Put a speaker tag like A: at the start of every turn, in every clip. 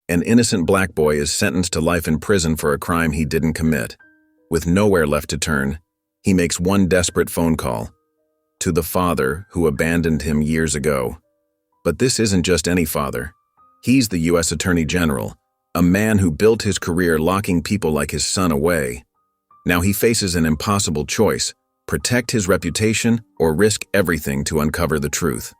A: An innocent black boy is sentenced to life in prison for a crime he didn't commit. With nowhere left to turn, he makes one desperate phone call to the father who abandoned him years ago. But this isn't just any father. He's the U.S. Attorney General, a man who built his career locking people like his son away. Now he faces an impossible choice: protect his reputation or risk everything to uncover the truth.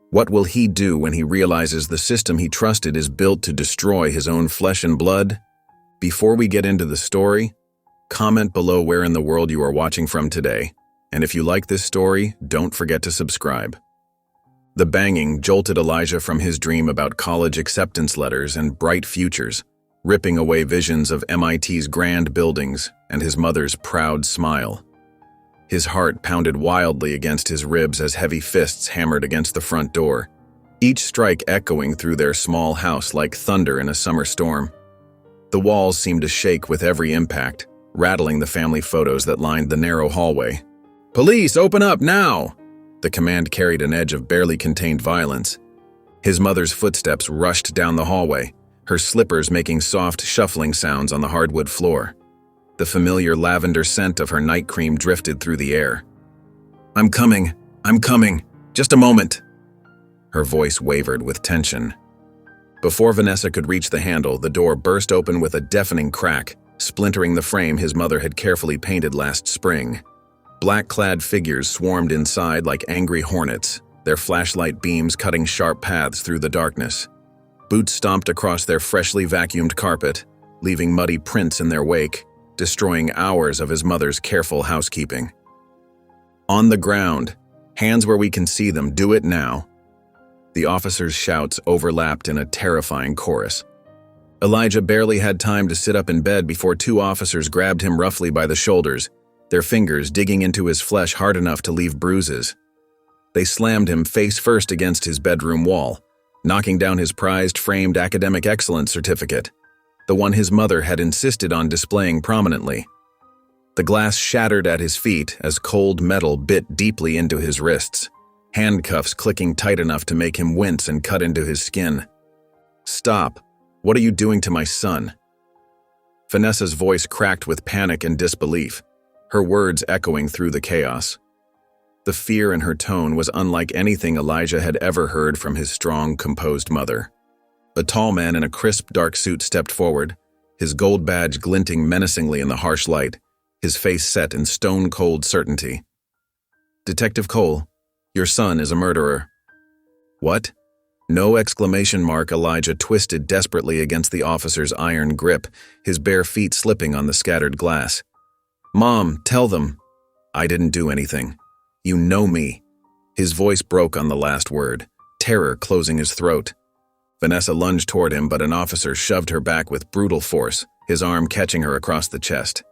A: What will he do when he realizes the system he trusted is built to destroy his own flesh and blood? Before we get into the story, comment below where in the world you are watching from today. And if you like this story, don't forget to subscribe. The banging jolted Elijah from his dream about college acceptance letters and bright futures, ripping away visions of MIT's grand buildings and his mother's proud smile. His heart pounded wildly against his ribs as heavy fists hammered against the front door, each strike echoing through their small house like thunder in a summer storm. The walls seemed to shake with every impact, rattling the family photos that lined the narrow hallway. "Police, open up now!" The command carried an edge of barely contained violence. His mother's footsteps rushed down the hallway, her slippers making soft, shuffling sounds on the hardwood floor. The familiar lavender scent of her night cream drifted through the air. I'm coming. Just a moment." Her voice wavered with tension. Before Vanessa could reach the handle, the door burst open with a deafening crack, splintering the frame his mother had carefully painted last spring. Black-clad figures swarmed inside like angry hornets, their flashlight beams cutting sharp paths through the darkness. Boots stomped across their freshly vacuumed carpet, leaving muddy prints in their wake, destroying hours of his mother's careful housekeeping. On the ground, hands where we can see them, do it now. The officers' shouts overlapped in a terrifying chorus. Elijah barely had time to sit up in bed before two officers grabbed him roughly by the shoulders, their fingers digging into his flesh hard enough to leave bruises. They slammed him face first against his bedroom wall, knocking down his prized framed academic excellence certificate, the one his mother had insisted on displaying prominently. The glass shattered at his feet as cold metal bit deeply into his wrists, handcuffs clicking tight enough to make him wince and cut into his skin. "Stop! What are you doing to my son?" Vanessa's voice cracked with panic and disbelief, her words echoing through the chaos. The fear in her tone was unlike anything Elijah had ever heard from his strong, composed mother. A tall man in a crisp, dark suit stepped forward, his gold badge glinting menacingly in the harsh light, his face set in stone-cold certainty. "Detective Cole, your son is a murderer." "What?" No exclamation mark. Elijah twisted desperately against the officer's iron grip, his bare feet slipping on the scattered glass. "Mom, tell them." "I didn't do anything. You know me." His voice broke on the last word, terror closing his throat. Vanessa lunged toward him, but an officer shoved her back with brutal force, his arm catching her across the chest.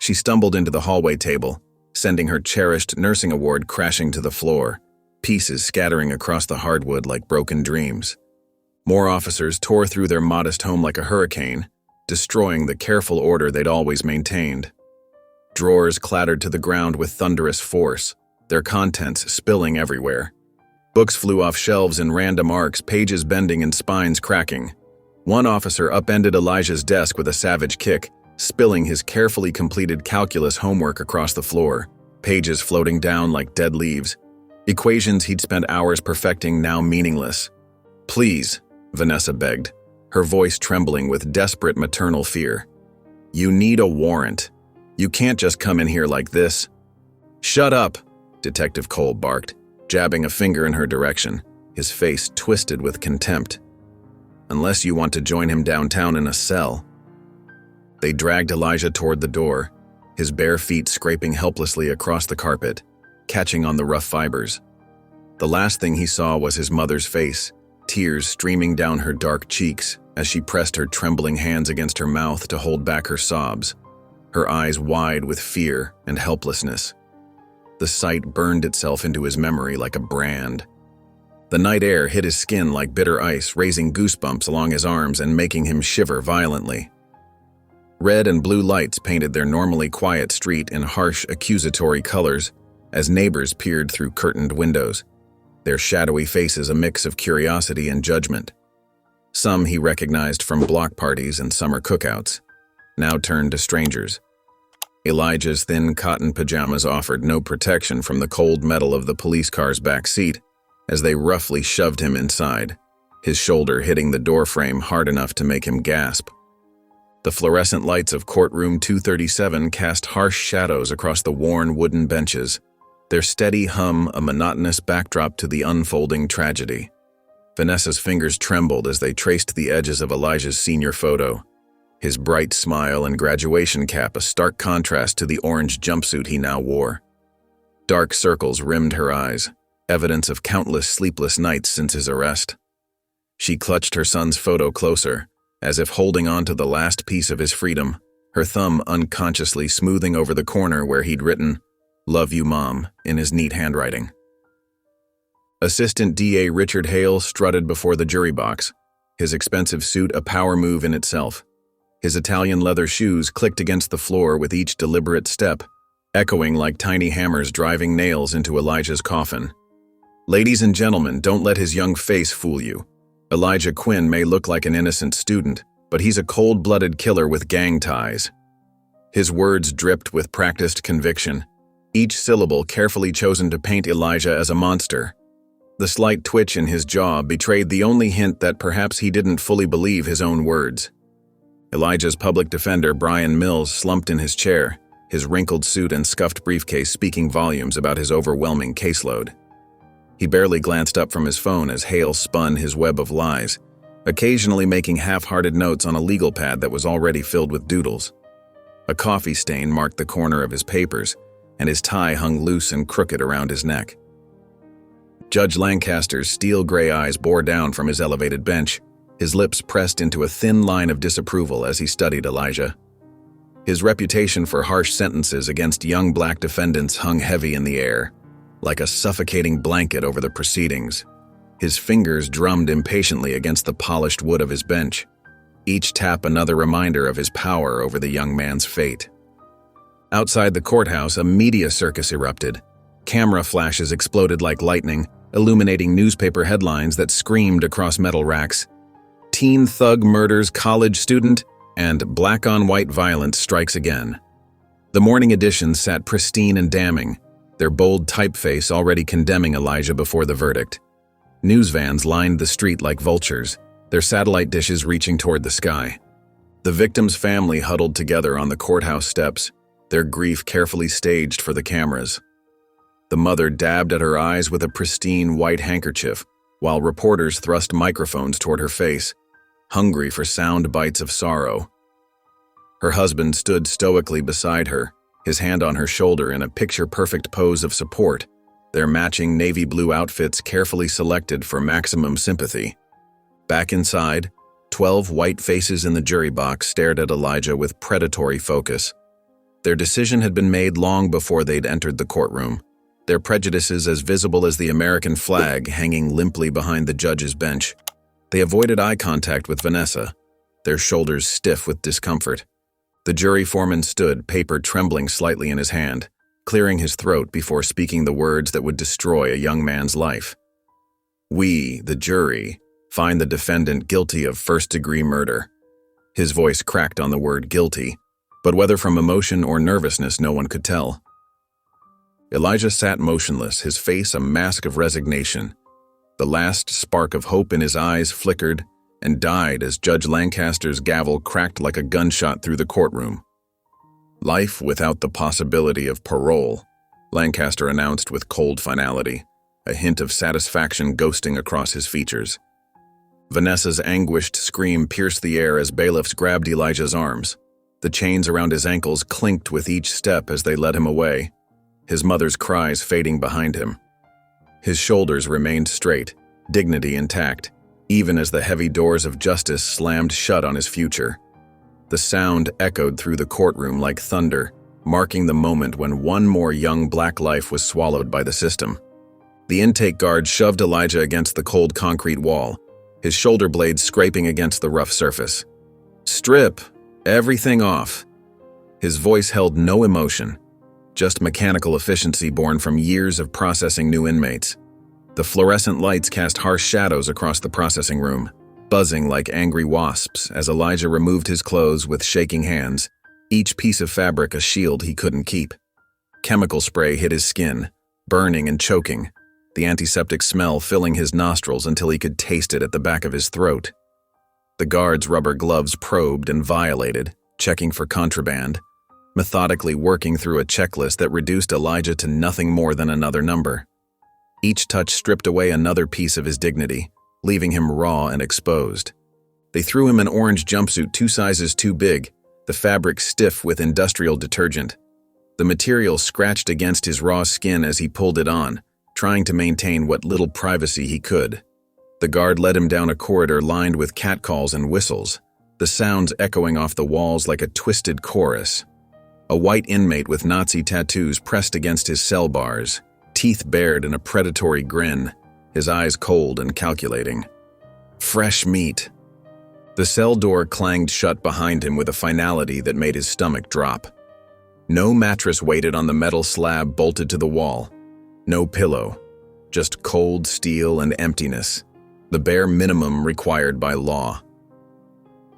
A: She stumbled into the hallway table, sending her cherished nursing award crashing to the floor, pieces scattering across the hardwood like broken dreams. More officers tore through their modest home like a hurricane, destroying the careful order they'd always maintained. Drawers clattered to the ground with thunderous force, their contents spilling everywhere. Books flew off shelves in random arcs, pages bending and spines cracking. One officer upended Elijah's desk with a savage kick, spilling his carefully completed calculus homework across the floor, pages floating down like dead leaves. Equations he'd spent hours perfecting now meaningless. "Please," Vanessa begged, her voice trembling with desperate maternal fear. "You need a warrant. You can't just come in here like this." "Shut up," Detective Cole barked, jabbing a finger in her direction, his face twisted with contempt. "Unless you want to join him downtown in a cell." They dragged Elijah toward the door, his bare feet scraping helplessly across the carpet, catching on the rough fibers. The last thing he saw was his mother's face, tears streaming down her dark cheeks as she pressed her trembling hands against her mouth to hold back her sobs, her eyes wide with fear and helplessness. The sight burned itself into his memory like a brand. The night air hit his skin like bitter ice, raising goosebumps along his arms and making him shiver violently. Red and blue lights painted their normally quiet street in harsh, accusatory colors as neighbors peered through curtained windows, their shadowy faces a mix of curiosity and judgment. Some he recognized from block parties and summer cookouts, now turned to strangers. Elijah's thin cotton pajamas offered no protection from the cold metal of the police car's back seat as they roughly shoved him inside, his shoulder hitting the doorframe hard enough to make him gasp. The fluorescent lights of courtroom 237 cast harsh shadows across the worn wooden benches, their steady hum a monotonous backdrop to the unfolding tragedy. Vanessa's fingers trembled as they traced the edges of Elijah's senior photo, his bright smile and graduation cap a stark contrast to the orange jumpsuit he now wore. Dark circles rimmed her eyes, evidence of countless sleepless nights since his arrest. She clutched her son's photo closer, as if holding on to the last piece of his freedom, her thumb unconsciously smoothing over the corner where he'd written, "Love you, Mom," in his neat handwriting. Assistant DA Richard Hale strutted before the jury box, his expensive suit a power move in itself. His Italian leather shoes clicked against the floor with each deliberate step, echoing like tiny hammers driving nails into Elijah's coffin. Ladies and gentlemen, don't let his young face fool you. Elijah Quinn may look like an innocent student, but he's a cold-blooded killer with gang ties. His words dripped with practiced conviction, each syllable carefully chosen to paint Elijah as a monster. The slight twitch in his jaw betrayed the only hint that perhaps he didn't fully believe his own words. Elijah's public defender, Brian Mills, slumped in his chair, his wrinkled suit and scuffed briefcase speaking volumes about his overwhelming caseload. He barely glanced up from his phone as Hale spun his web of lies, occasionally making half-hearted notes on a legal pad that was already filled with doodles. A coffee stain marked the corner of his papers, and his tie hung loose and crooked around his neck. Judge Lancaster's steel-gray eyes bore down from his elevated bench, his lips pressed into a thin line of disapproval as he studied Elijah. His reputation for harsh sentences against young black defendants hung heavy in the air, like a suffocating blanket over the proceedings. His fingers drummed impatiently against the polished wood of his bench, each tap another reminder of his power over the young man's fate. Outside the courthouse, a media circus erupted. Camera flashes exploded like lightning, illuminating newspaper headlines that screamed across metal racks. Teen thug murders college student, and black-on-white violence strikes again. The morning editions sat pristine and damning, their bold typeface already condemning Elijah before the verdict. News vans lined the street like vultures, their satellite dishes reaching toward the sky. The victim's family huddled together on the courthouse steps, their grief carefully staged for the cameras. The mother dabbed at her eyes with a pristine white handkerchief, while reporters thrust microphones toward her face, hungry for sound bites of sorrow. Her husband stood stoically beside her, his hand on her shoulder in a picture-perfect pose of support, their matching navy blue outfits carefully selected for maximum sympathy. Back inside, 12 white faces in the jury box stared at Elijah with predatory focus. Their decision had been made long before they'd entered the courtroom, their prejudices as visible as the American flag hanging limply behind the judge's bench. They avoided eye contact with Vanessa, their shoulders stiff with discomfort. The jury foreman stood, paper trembling slightly in his hand, clearing his throat before speaking the words that would destroy a young man's life. "We, the jury, find the defendant guilty of first-degree murder." His voice cracked on the word guilty, but whether from emotion or nervousness no one could tell. Elijah sat motionless, his face a mask of resignation. The last spark of hope in his eyes flickered and died as Judge Lancaster's gavel cracked like a gunshot through the courtroom. "Life without the possibility of parole," Lancaster announced with cold finality, a hint of satisfaction ghosting across his features. Vanessa's anguished scream pierced the air as bailiffs grabbed Elijah's arms. The chains around his ankles clinked with each step as they led him away, his mother's cries fading behind him. His shoulders remained straight, dignity intact, even as the heavy doors of justice slammed shut on his future. The sound echoed through the courtroom like thunder, marking the moment when one more young black life was swallowed by the system. The intake guard shoved Elijah against the cold concrete wall, his shoulder blades scraping against the rough surface. "Strip everything off." His voice held no emotion, just mechanical efficiency born from years of processing new inmates. The fluorescent lights cast harsh shadows across the processing room, buzzing like angry wasps as Elijah removed his clothes with shaking hands, each piece of fabric a shield he couldn't keep. Chemical spray hit his skin, burning and choking, the antiseptic smell filling his nostrils until he could taste it at the back of his throat. The guard's rubber gloves probed and violated, checking for contraband, methodically working through a checklist that reduced Elijah to nothing more than another number. Each touch stripped away another piece of his dignity, leaving him raw and exposed. They threw him an orange jumpsuit 2 sizes too big, the fabric stiff with industrial detergent. The material scratched against his raw skin as he pulled it on, trying to maintain what little privacy he could. The guard led him down a corridor lined with catcalls and whistles, the sounds echoing off the walls like a twisted chorus. A white inmate with Nazi tattoos pressed against his cell bars, teeth bared in a predatory grin, his eyes cold and calculating. Fresh meat. The cell door clanged shut behind him with a finality that made his stomach drop. No mattress waited on the metal slab bolted to the wall. No pillow. Just cold steel and emptiness, the bare minimum required by law.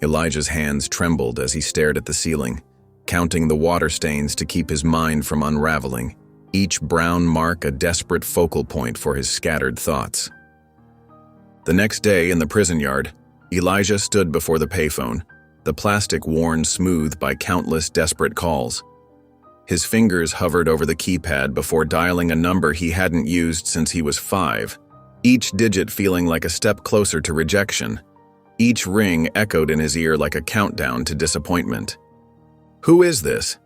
A: Elijah's hands trembled as he stared at the ceiling, counting the water stains to keep his mind from unraveling, each brown mark a desperate focal point for his scattered thoughts. The next day in the prison yard, Elijah stood before the payphone, the plastic worn smooth by countless desperate calls. His fingers hovered over the keypad before dialing a number he hadn't used since he was 5, each digit feeling like a step closer to rejection. Each ring echoed in his ear like a countdown to disappointment. "Who is this?"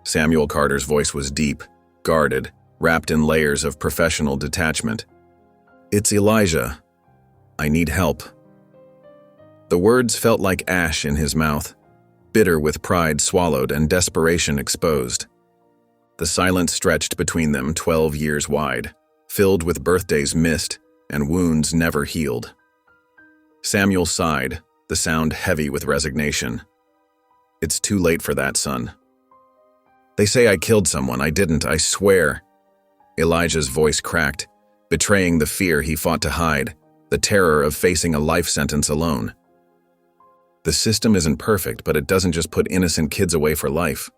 A: Samuel Carter's voice was deep, guarded, wrapped in layers of professional detachment. "It's Elijah. I need help." The words felt like ash in his mouth, bitter with pride swallowed and desperation exposed. The silence stretched between them 12 years wide, filled with birthdays missed and wounds never healed. Samuel sighed, the sound heavy with resignation. "It's too late for that, son." "They say I killed someone. I didn't, I swear." Elijah's voice cracked, betraying the fear he fought to hide, the terror of facing a life sentence alone. "The system isn't perfect, but it doesn't just put innocent kids away for life."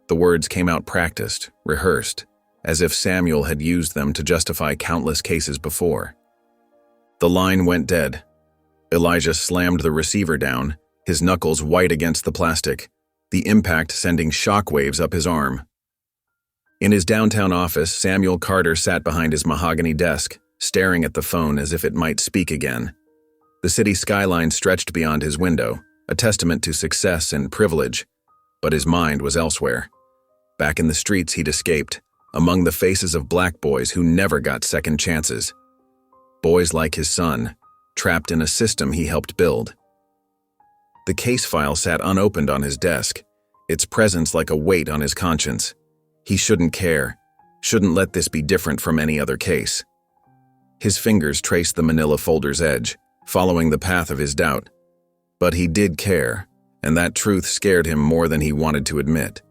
A: The words came out practiced, rehearsed, as if Samuel had used them to justify countless cases before. The line went dead. Elijah slammed the receiver down, his knuckles white against the plastic, the impact sending shockwaves up his arm. In his downtown office, Samuel Carter sat behind his mahogany desk, staring at the phone as if it might speak again. The city skyline stretched beyond his window, a testament to success and privilege, but his mind was elsewhere. Back in the streets he'd escaped, among the faces of black boys who never got second chances. Boys like his son, trapped in a system he helped build. The case file sat unopened on his desk, its presence like a weight on his conscience. He shouldn't care, shouldn't let this be different from any other case. His fingers traced the manila folder's edge, following the path of his doubt. But he did care, and that truth scared him more than he wanted to admit.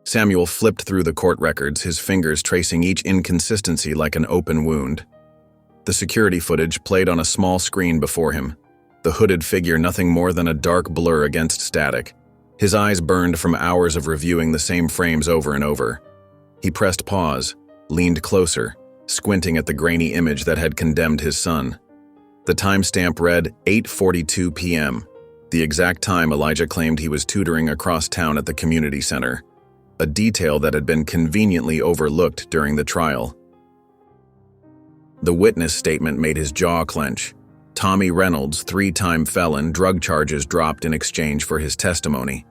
A: Samuel flipped through the court records, his fingers tracing each inconsistency like an open wound. The security footage played on a small screen before him, the hooded figure nothing more than a dark blur against static. His eyes burned from hours of reviewing the same frames over and over. He pressed pause, leaned closer, squinting at the grainy image that had condemned his son. The timestamp read 8:42 p.m., the exact time Elijah claimed he was tutoring across town at the community center, a detail that had been conveniently overlooked during the trial. The witness statement made his jaw clench. Tommy Reynolds, 3-time felon, drug charges dropped in exchange for his testimony.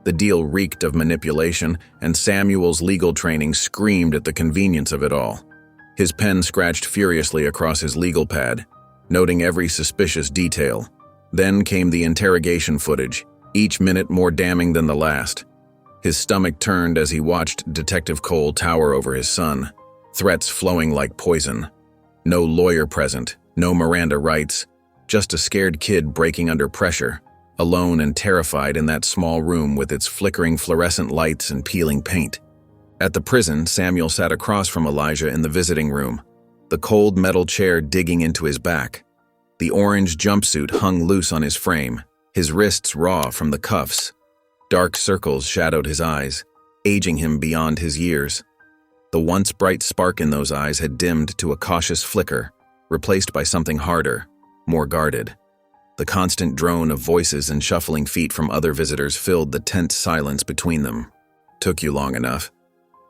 A: The deal reeked of manipulation, and Samuel's legal training screamed at the convenience of it all. His pen scratched furiously across his legal pad, noting every suspicious detail. Then came the interrogation footage, each minute more damning than the last. His stomach turned as he watched Detective Cole tower over his son, threats flowing like poison. No lawyer present, no Miranda rights, just a scared kid breaking under pressure, alone and terrified in that small room with its flickering fluorescent lights and peeling paint. At the prison, Samuel sat across from Elijah in the visiting room, the cold metal chair digging into his back. The orange jumpsuit hung loose on his frame, his wrists raw from the cuffs. Dark circles shadowed his eyes, aging him beyond his years. The once bright spark in those eyes had dimmed to a cautious flicker, replaced by something harder, more guarded. The constant drone of voices and shuffling feet from other visitors filled the tense silence between them. "Took you long enough."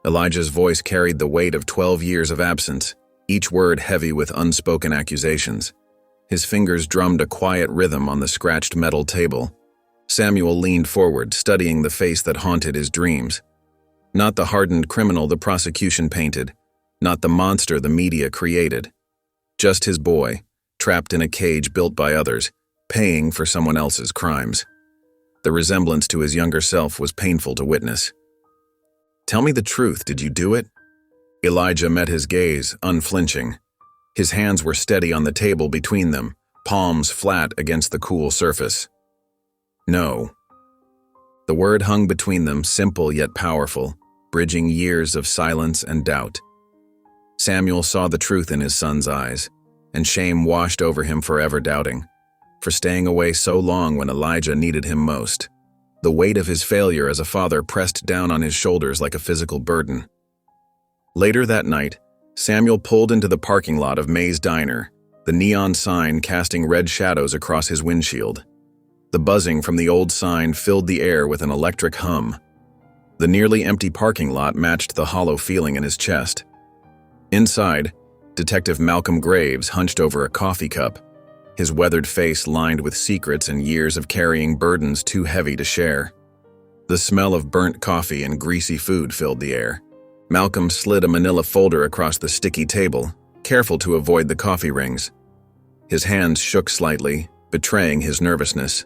A: Elijah's voice carried the weight of 12 years of absence, each word heavy with unspoken accusations. His fingers drummed a quiet rhythm on the scratched metal table. Samuel leaned forward, studying the face that haunted his dreams. Not the hardened criminal the prosecution painted, not the monster the media created. Just his boy, trapped in a cage built by others, paying for someone else's crimes. The resemblance to his younger self was painful to witness. "Tell me the truth, did you do it?" Elijah met his gaze, unflinching. His hands were steady on the table between them, palms flat against the cool surface. "No." The word hung between them, simple yet powerful, bridging years of silence and doubt. Samuel saw the truth in his son's eyes, and shame washed over him forever doubting, for staying away so long when Elijah needed him most. The weight of his failure as a father pressed down on his shoulders like a physical burden. Later that night, Samuel pulled into the parking lot of May's Diner, the neon sign casting red shadows across his windshield. The buzzing from the old sign filled the air with an electric hum. The nearly empty parking lot matched the hollow feeling in his chest. Inside, Detective Malcolm Graves hunched over a coffee cup, his weathered face lined with secrets and years of carrying burdens too heavy to share. The smell of burnt coffee and greasy food filled the air. Malcolm slid a manila folder across the sticky table, careful to avoid the coffee rings. His hands shook slightly, betraying his nervousness.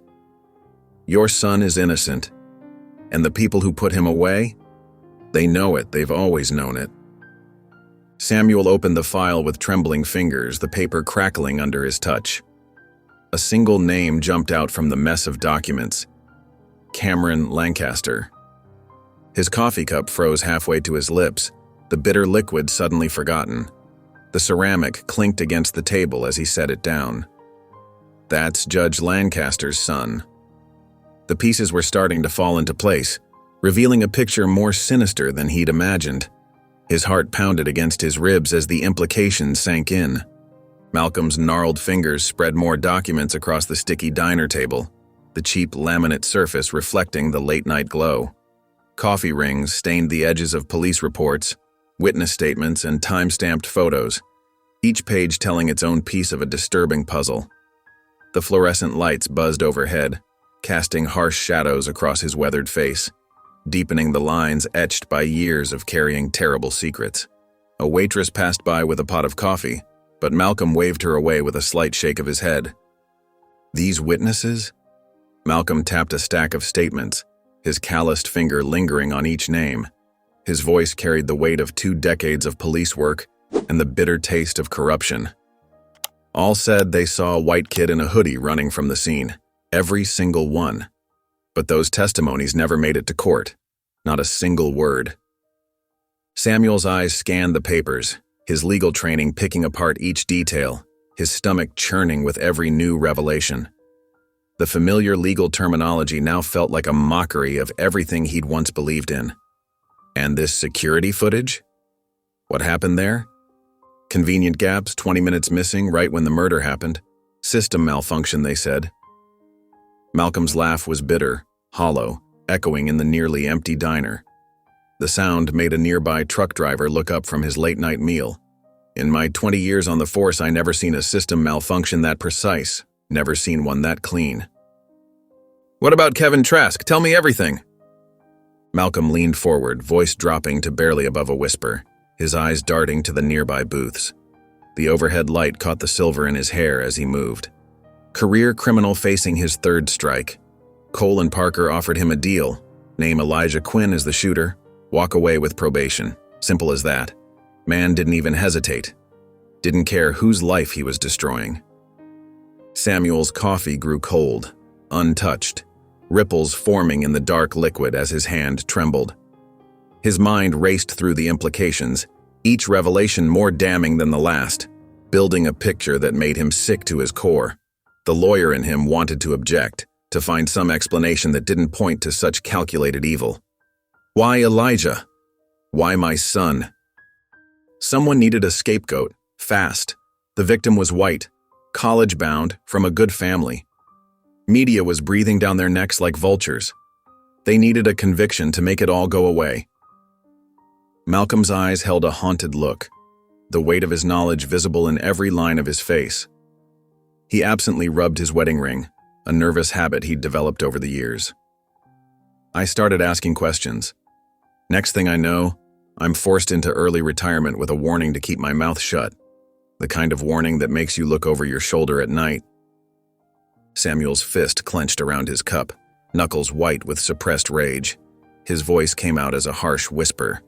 A: "Your son is innocent. And the people who put him away? They know it, they've always known it." Samuel opened the file with trembling fingers, the paper crackling under his touch. A single name jumped out from the mess of documents: Cameron Lancaster. His coffee cup froze halfway to his lips, the bitter liquid suddenly forgotten. The ceramic clinked against the table as he set it down. That's Judge Lancaster's son. The pieces were starting to fall into place, revealing a picture more sinister than he'd imagined. His heart pounded against his ribs as the implications sank in. Malcolm's gnarled fingers spread more documents across the sticky diner table, the cheap laminate surface reflecting the late-night glow. Coffee rings stained the edges of police reports, witness statements, and time-stamped photos, each page telling its own piece of a disturbing puzzle. The fluorescent lights buzzed overhead, casting harsh shadows across his weathered face, deepening the lines etched by years of carrying terrible secrets. A waitress passed by with a pot of coffee, but Malcolm waved her away with a slight shake of his head. "These witnesses?" Malcolm tapped a stack of statements, his calloused finger lingering on each name. His voice carried the weight of 2 decades of police work and the bitter taste of corruption. All said they saw a white kid in a hoodie running from the scene. Every single one. But those testimonies never made it to court. Not a single word. Samuel's eyes scanned the papers, his legal training picking apart each detail, his stomach churning with every new revelation. The familiar legal terminology now felt like a mockery of everything he'd once believed in. And this security footage? What happened there? Convenient gaps, 20 minutes missing right when the murder happened. System malfunction, they said. Malcolm's laugh was bitter, hollow, echoing in the nearly empty diner. The sound made a nearby truck driver look up from his late-night meal. "In my 20 years on the force, I never seen a system malfunction that precise, never seen one that clean." "What about Kevin Trask? Tell me everything." Malcolm leaned forward, voice dropping to barely above a whisper, his eyes darting to the nearby booths. The overhead light caught the silver in his hair as he moved. Career criminal facing his 3rd strike. Cole and Parker offered him a deal. Name Elijah Quinn as the shooter, walk away with probation. Simple as that. Man didn't even hesitate. Didn't care whose life he was destroying. Samuel's coffee grew cold, untouched, ripples forming in the dark liquid as his hand trembled. His mind raced through the implications, each revelation more damning than the last. building a picture that made him sick to his core. The lawyer in him wanted to object, to find some explanation that didn't point to such calculated evil. Why Elijah? Why my son? Someone needed a scapegoat, fast. The victim was white, college-bound, from a good family. Media was breathing down their necks like vultures. They needed a conviction to make it all go away. Malcolm's eyes held a haunted look, the weight of his knowledge visible in every line of his face. He absently rubbed his wedding ring, a nervous habit he'd developed over the years. I started asking questions. Next thing I know, I'm forced into early retirement with a warning to keep my mouth shut, the kind of warning that makes you look over your shoulder at night. Samuel's fist clenched around his cup, knuckles white with suppressed rage. His voice came out as a harsh whisper.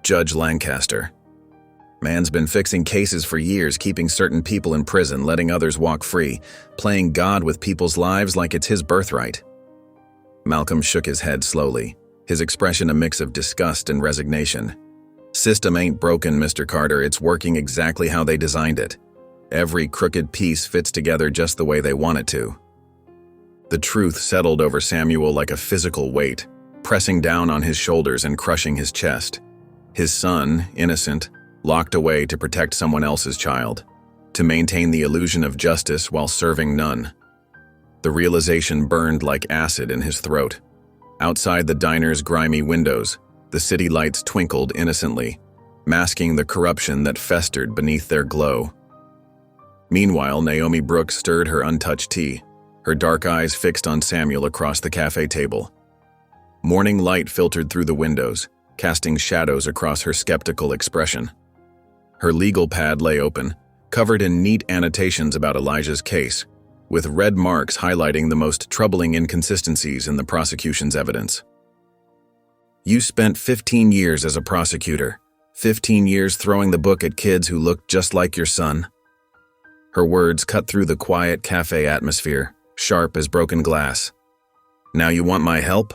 A: Judge Lancaster. Man's been fixing cases for years, keeping certain people in prison, letting others walk free, playing God with people's lives like it's his birthright. Malcolm shook his head slowly, his expression a mix of disgust and resignation. System ain't broken, Mr. Carter. It's working exactly how they designed it. Every crooked piece fits together just the way they want it to. The truth settled over Samuel like a physical weight, pressing down on his shoulders and crushing his chest. His son, innocent, locked away to protect someone else's child, to maintain the illusion of justice while serving none. The realization burned like acid in his throat. Outside the diner's grimy windows, the city lights twinkled innocently, masking the corruption that festered beneath their glow. Meanwhile, Naomi Brooks stirred her untouched tea, her dark eyes fixed on Samuel across the cafe table. Morning light filtered through the windows, casting shadows across her skeptical expression. Her legal pad lay open, covered in neat annotations about Elijah's case, with red marks highlighting the most troubling inconsistencies in the prosecution's evidence. You spent 15 years as a prosecutor, 15 years throwing the book at kids who looked just like your son. Her words cut through the quiet cafe atmosphere, sharp as broken glass. Now you want my help?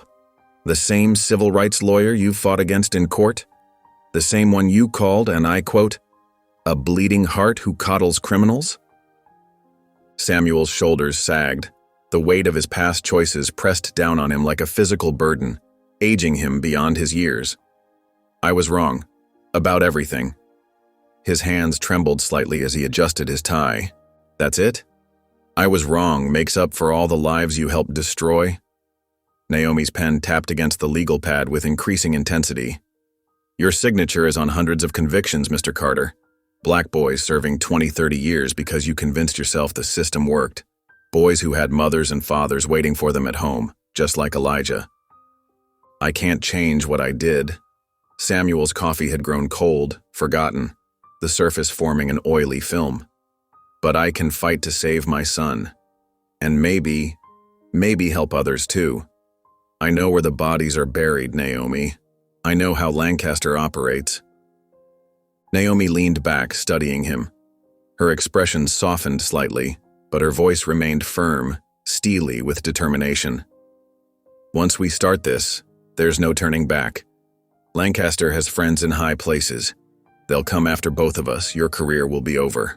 A: The same civil rights lawyer you fought against in court? The same one you called, and I quote, a bleeding heart who coddles criminals? Samuel's shoulders sagged. The weight of his past choices pressed down on him like a physical burden, aging him beyond his years. I was wrong. About everything. His hands trembled slightly as he adjusted his tie. That's it? I was wrong makes up for all the lives you helped destroy? Naomi's pen tapped against the legal pad with increasing intensity. Your signature is on hundreds of convictions, Mr. Carter. Black boys serving 20, 30 years because you convinced yourself the system worked. Boys who had mothers and fathers waiting for them at home, just like Elijah. I can't change what I did. Samuel's coffee had grown cold, forgotten, the surface forming an oily film. But I can fight to save my son. And maybe help others too. I know where the bodies are buried, Naomi. I know how Lancaster operates. Naomi leaned back, studying him. Her expression softened slightly, but her voice remained firm, steely with determination. Once we start this, there's no turning back. Lancaster has friends in high places. They'll come after both of us. Your career will be over.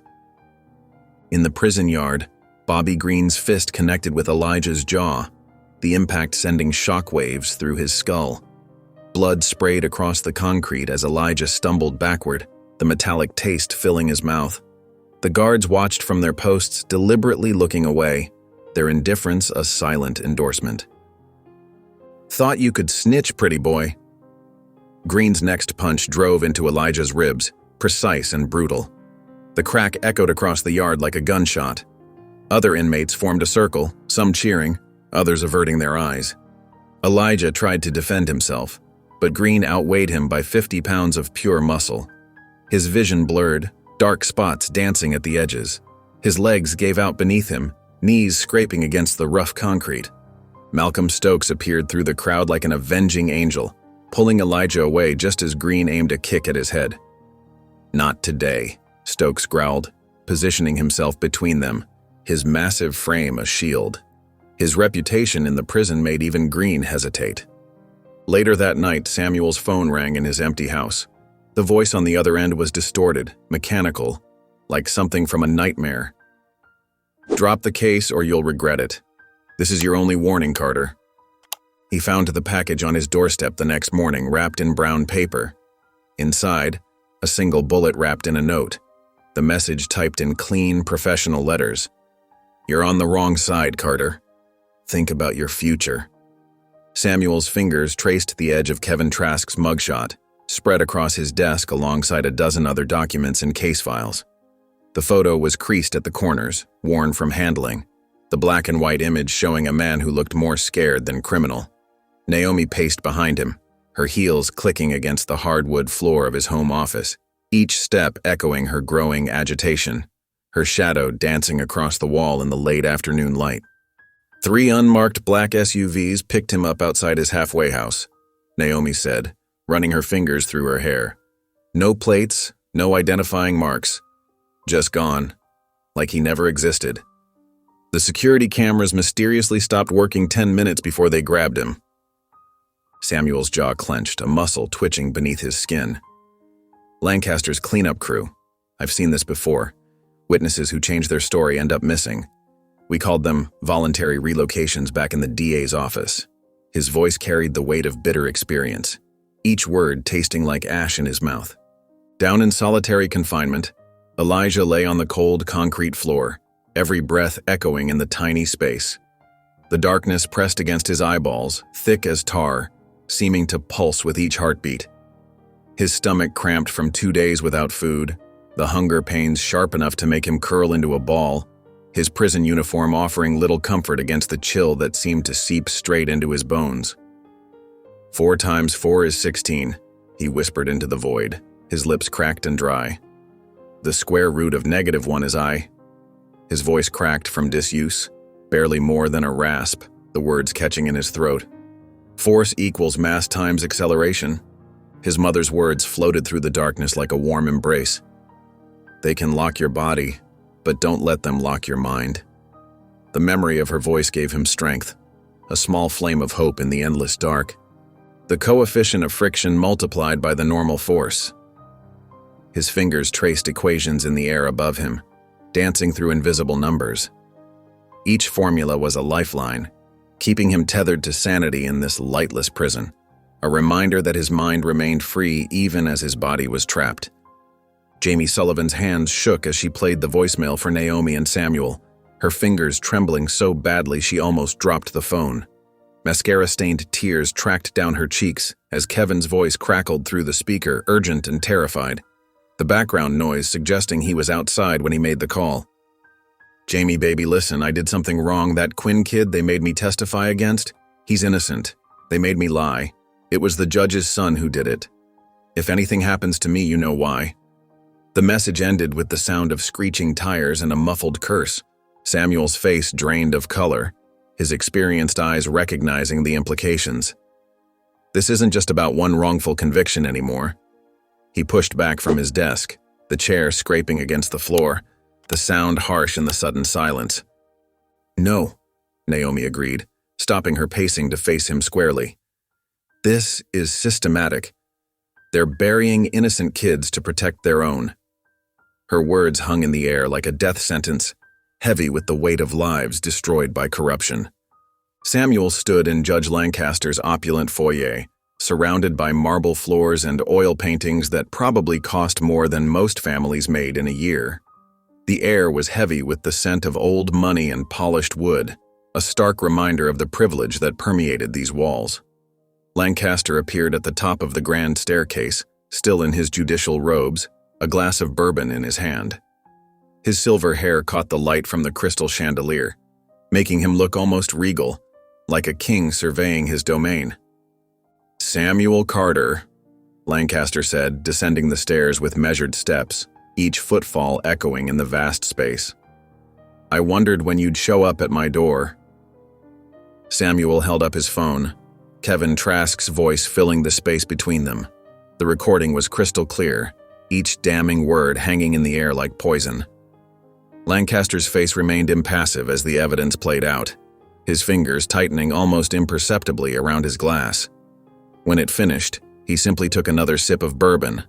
A: In the prison yard, Bobby Green's fist connected with Elijah's jaw, the impact sending shockwaves through his skull. Blood sprayed across the concrete as Elijah stumbled backward, the metallic taste filling his mouth. The guards watched from their posts, deliberately looking away, their indifference a silent endorsement. Thought you could snitch, pretty boy. Green's next punch drove into Elijah's ribs, precise and brutal. The crack echoed across the yard like a gunshot. Other inmates formed a circle, some cheering, others averting their eyes. Elijah tried to defend himself, but Green outweighed him by 50 pounds of pure muscle. His vision blurred, dark spots dancing at the edges. His legs gave out beneath him, knees scraping against the rough concrete. Malcolm Stokes appeared through the crowd like an avenging angel, pulling Elijah away just as Green aimed a kick at his head. Not today, Stokes growled, positioning himself between them, his massive frame a shield. His reputation in the prison made even Green hesitate. Later that night, Samuel's phone rang in his empty house. The voice on the other end was distorted, mechanical. like something from a nightmare. Drop the case or you'll regret it. This is your only warning, Carter. He found the package on his doorstep the next morning, wrapped in brown paper. Inside, a single bullet wrapped in a note. The message typed in clean, professional letters. You're on the wrong side, Carter. Think about your future. Samuel's fingers traced the edge of Kevin Trask's mugshot, spread across his desk alongside a dozen other documents and case files. The photo was creased at the corners, worn from handling, the black and white image showing a man who looked more scared than criminal. Naomi paced behind him, her heels clicking against the hardwood floor of his home office, each step echoing her growing agitation, her shadow dancing across the wall in the late afternoon light. 3 unmarked black SUVs picked him up outside his halfway house, Naomi said, running her fingers through her hair. No plates, no identifying marks. Just gone, like he never existed. The security cameras mysteriously stopped working 10 minutes before they grabbed him. Samuel's jaw clenched, a muscle twitching beneath his skin. Lancaster's cleanup crew. I've seen this before. Witnesses who change their story end up missing. We called them voluntary relocations back in the DA's office. His voice carried the weight of bitter experience, each word tasting like ash in his mouth. Down in solitary confinement, Elijah lay on the cold concrete floor, every breath echoing in the tiny space. The darkness pressed against his eyeballs, thick as tar, seeming to pulse with each heartbeat. His stomach cramped from 2 days without food, the hunger pains sharp enough to make him curl into a ball, his prison uniform offering little comfort against the chill that seemed to seep straight into his bones. 4 times 4 is 16, he whispered into the void, his lips cracked and dry. The square root of -1 is I. His voice cracked from disuse, barely more than a rasp, the words catching in his throat. Force equals mass times acceleration. His mother's words floated through the darkness like a warm embrace. They can lock your body, but don't let them lock your mind. The memory of her voice gave him strength, a small flame of hope in the endless dark. The coefficient of friction multiplied by the normal force. His fingers traced equations in the air above him, dancing through invisible numbers. Each formula was a lifeline, keeping him tethered to sanity in this lightless prison, a reminder that his mind remained free even as his body was trapped. Jamie Sullivan's hands shook as she played the voicemail for Naomi and Samuel, her fingers trembling so badly she almost dropped the phone. Mascara-stained tears tracked down her cheeks as Kevin's voice crackled through the speaker, urgent and terrified, the background noise suggesting he was outside when he made the call. Jamie, baby, listen, I did something wrong. That Quinn kid they made me testify against, he's innocent. They made me lie. It was the judge's son who did it. If anything happens to me, you know why. The message ended with the sound of screeching tires and a muffled curse. Samuel's face drained of color, his experienced eyes recognizing the implications. This isn't just about one wrongful conviction anymore. He pushed back from his desk, the chair scraping against the floor, the sound harsh in the sudden silence. No, Naomi agreed, stopping her pacing to face him squarely. This is systematic. They're burying innocent kids to protect their own. Her words hung in the air like a death sentence, heavy with the weight of lives destroyed by corruption. Samuel stood in Judge Lancaster's opulent foyer, surrounded by marble floors and oil paintings that probably cost more than most families made in a year. The air was heavy with the scent of old money and polished wood, a stark reminder of the privilege that permeated these walls. Lancaster appeared at the top of the grand staircase, still in his judicial robes, a glass of bourbon in his hand. His silver hair caught the light from the crystal chandelier, making him look almost regal, like a king surveying his domain. Samuel Carter, Lancaster said, descending the stairs with measured steps, each footfall echoing in the vast space. I wondered when you'd show up at my door. Samuel held up his phone, Kevin Trask's voice filling the space between them. The recording was crystal clear, each damning word hanging in the air like poison. Lancaster's face remained impassive as the evidence played out, his fingers tightening almost imperceptibly around his glass. When it finished, he simply took another sip of bourbon,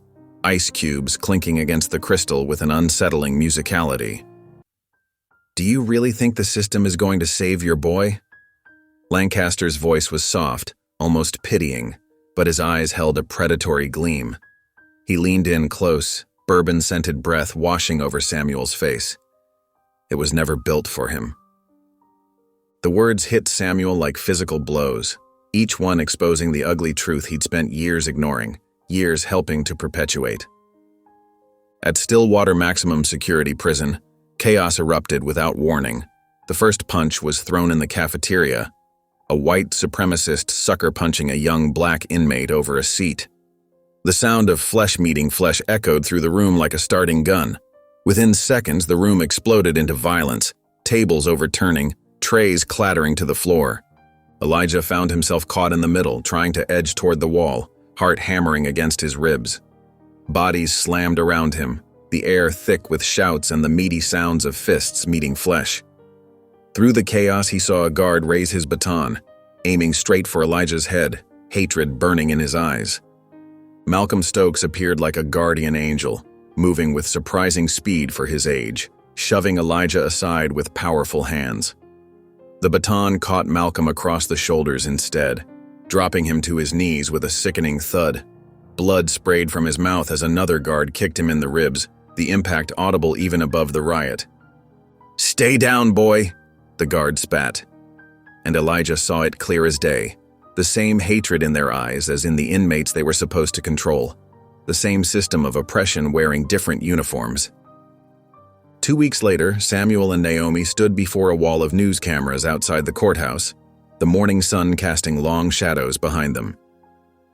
A: ice cubes clinking against the crystal with an unsettling musicality. "Do you really think the system is going to save your boy?" Lancaster's voice was soft, almost pitying, but his eyes held a predatory gleam. He leaned in close, bourbon-scented breath washing over Samuel's face. It was never built for him. The words hit Samuel like physical blows, each one exposing the ugly truth he'd spent years ignoring, years helping to perpetuate. At Stillwater Maximum Security Prison, chaos erupted without warning. The first punch was thrown in the cafeteria, a white supremacist sucker-punching a young black inmate over a seat. The sound of flesh meeting flesh echoed through the room like a starting gun. Within seconds, the room exploded into violence, tables overturning, trays clattering to the floor. Elijah found himself caught in the middle, trying to edge toward the wall, heart hammering against his ribs. Bodies slammed around him, the air thick with shouts and the meaty sounds of fists meeting flesh. Through the chaos, he saw a guard raise his baton, aiming straight for Elijah's head, hatred burning in his eyes. Malcolm Stokes appeared like a guardian angel, moving with surprising speed for his age, shoving Elijah aside with powerful hands. The baton caught Malcolm across the shoulders instead, dropping him to his knees with a sickening thud. Blood sprayed from his mouth as another guard kicked him in the ribs, the impact audible even above the riot. "Stay down, boy," the guard spat. And Elijah saw it clear as day, the same hatred in their eyes as in the inmates they were supposed to control, the same system of oppression wearing different uniforms. 2 weeks later, Samuel and Naomi stood before a wall of news cameras outside the courthouse, the morning sun casting long shadows behind them.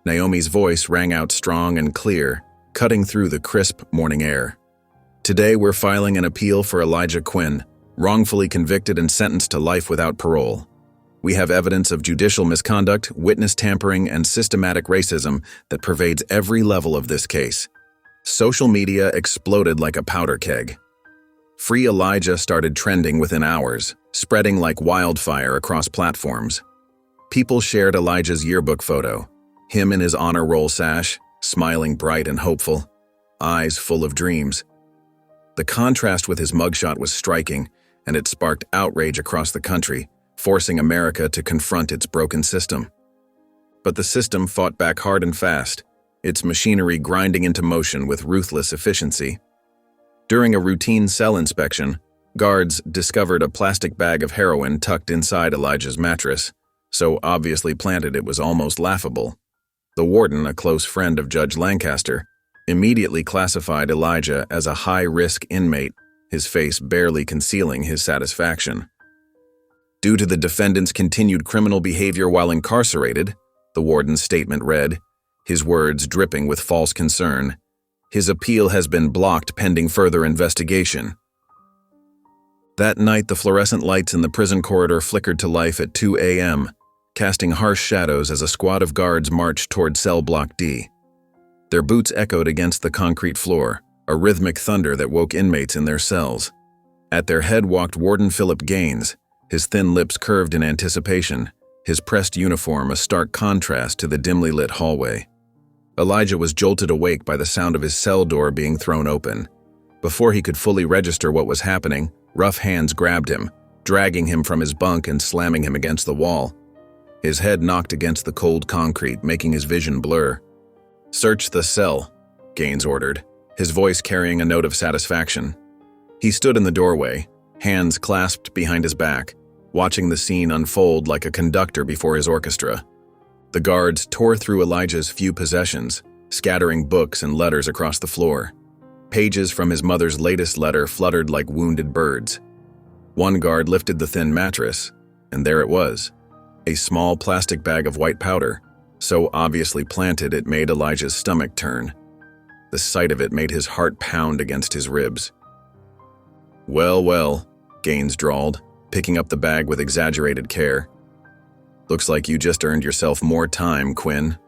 A: Naomi's voice rang out strong and clear, cutting through the crisp morning air. "Today we're filing an appeal for Elijah Quinn, wrongfully convicted and sentenced to life without parole. We have evidence of judicial misconduct, witness tampering, and systematic racism that pervades every level of this case." Social media exploded like a powder keg. Free Elijah started trending within hours, spreading like wildfire across platforms. People shared Elijah's yearbook photo, him in his honor roll sash, smiling bright and hopeful, eyes full of dreams. The contrast with his mugshot was striking, and it sparked outrage across the country, forcing America to confront its broken system. But the system fought back hard and fast, its machinery grinding into motion with ruthless efficiency. During a routine cell inspection, guards discovered a plastic bag of heroin tucked inside Elijah's mattress, so obviously planted it was almost laughable. The warden, a close friend of Judge Lancaster, immediately classified Elijah as a high-risk inmate, his face barely concealing his satisfaction. Due to the defendant's continued criminal behavior while incarcerated, the warden's statement read, his words dripping with false concern, his appeal has been blocked pending further investigation. That night, the fluorescent lights in the prison corridor flickered to life at 2 a.m., casting harsh shadows as a squad of guards marched toward cell block D. Their boots echoed against the concrete floor, a rhythmic thunder that woke inmates in their cells. At their head walked Warden Philip Gaines, his thin lips curved in anticipation, his pressed uniform a stark contrast to the dimly lit hallway. Elijah was jolted awake by the sound of his cell door being thrown open. Before he could fully register what was happening, rough hands grabbed him, dragging him from his bunk and slamming him against the wall. His head knocked against the cold concrete, making his vision blur. "Search the cell," Gaines ordered, his voice carrying a note of satisfaction. He stood in the doorway, hands clasped behind his back, watching the scene unfold like a conductor before his orchestra. The guards tore through Elijah's few possessions, scattering books and letters across the floor. Pages from his mother's latest letter fluttered like wounded birds. One guard lifted the thin mattress, and there it was, a small plastic bag of white powder, so obviously planted it made Elijah's stomach turn. The sight of it made his heart pound against his ribs. "Well, well," Gaines drawled, picking up the bag with exaggerated care. "Looks like you just earned yourself more time, Quinn."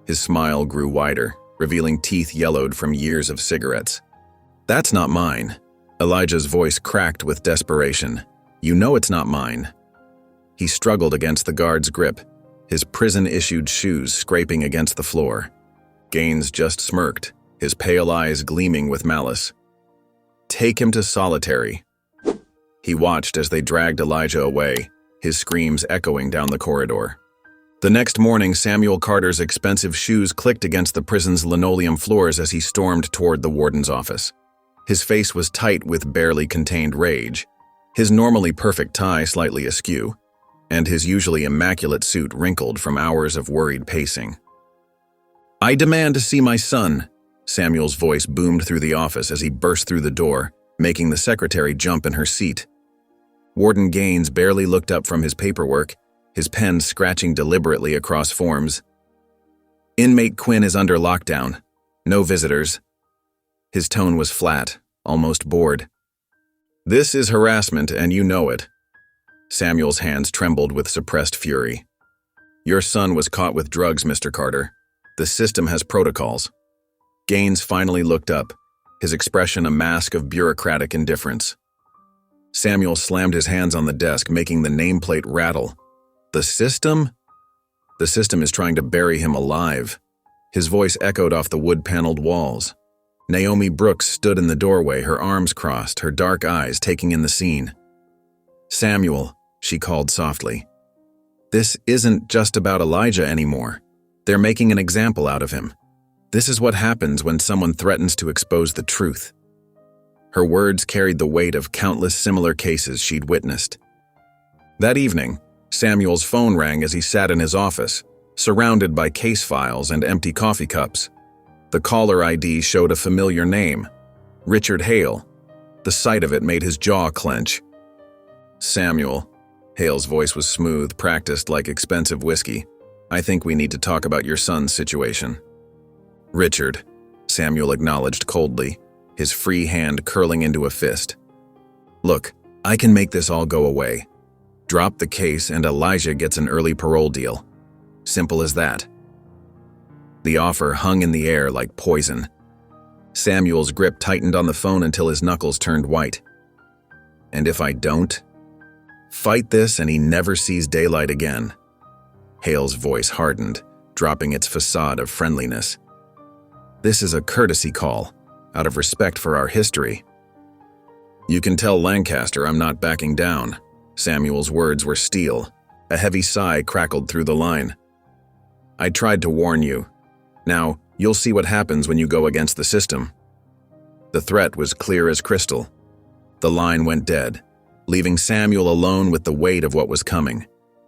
A: His smile grew wider, revealing teeth yellowed from years of cigarettes. "That's not mine." Elijah's voice cracked with desperation. "You know it's not mine." He struggled against the guard's grip, his prison-issued shoes scraping against the floor. Gaines just smirked, his pale eyes gleaming with malice. "Take him to solitary." He watched as they dragged Elijah away, his screams echoing down the corridor. The next morning, Samuel Carter's expensive shoes clicked against the prison's linoleum floors as he stormed toward the warden's office. His face was tight with barely contained rage, his normally perfect tie slightly askew, and his usually immaculate suit wrinkled from hours of worried pacing. "I demand to see my son," Samuel's voice boomed through the office as he burst through the door, making the secretary jump in her seat. Warden Gaines barely looked up from his paperwork, his pen scratching deliberately across forms. "Inmate Quinn is under lockdown. No visitors." His tone was flat, almost bored. "This is harassment, and you know it." Samuel's hands trembled with suppressed fury. "Your son was caught with drugs, Mr. Carter. The system has protocols." Gaines finally looked up, his expression a mask of bureaucratic indifference. Samuel slammed his hands on the desk, making the nameplate rattle. "The system?" "The system is trying to bury him alive." His voice echoed off the wood-paneled walls. Naomi Brooks stood in the doorway, her arms crossed, her dark eyes taking in the scene. "Samuel," she called softly. "This isn't just about Elijah anymore. They're making an example out of him. This is what happens when someone threatens to expose the truth." Her words carried the weight of countless similar cases she'd witnessed. That evening, Samuel's phone rang as he sat in his office, surrounded by case files and empty coffee cups. The caller ID showed a familiar name, Richard Hale. The sight of it made his jaw clench. "Samuel," Hale's voice was smooth, practiced like expensive whiskey. "I think we need to talk about your son's situation." "Richard," Samuel acknowledged coldly, his free hand curling into a fist. "Look, I can make this all go away. Drop the case and Elijah gets an early parole deal. Simple as that." The offer hung in the air like poison. Samuel's grip tightened on the phone until his knuckles turned white. "And if I don't? Fight this and he never sees daylight again." Hale's voice hardened, dropping its facade of friendliness. "This is a courtesy call, out of respect for our history." "You can tell Lancaster I'm not backing down." Samuel's words were steel. A heavy sigh crackled through the line. "I tried to warn you. Now, you'll see what happens when you go against the system." The threat was clear as crystal. The line went dead, leaving Samuel alone with the weight of what was coming,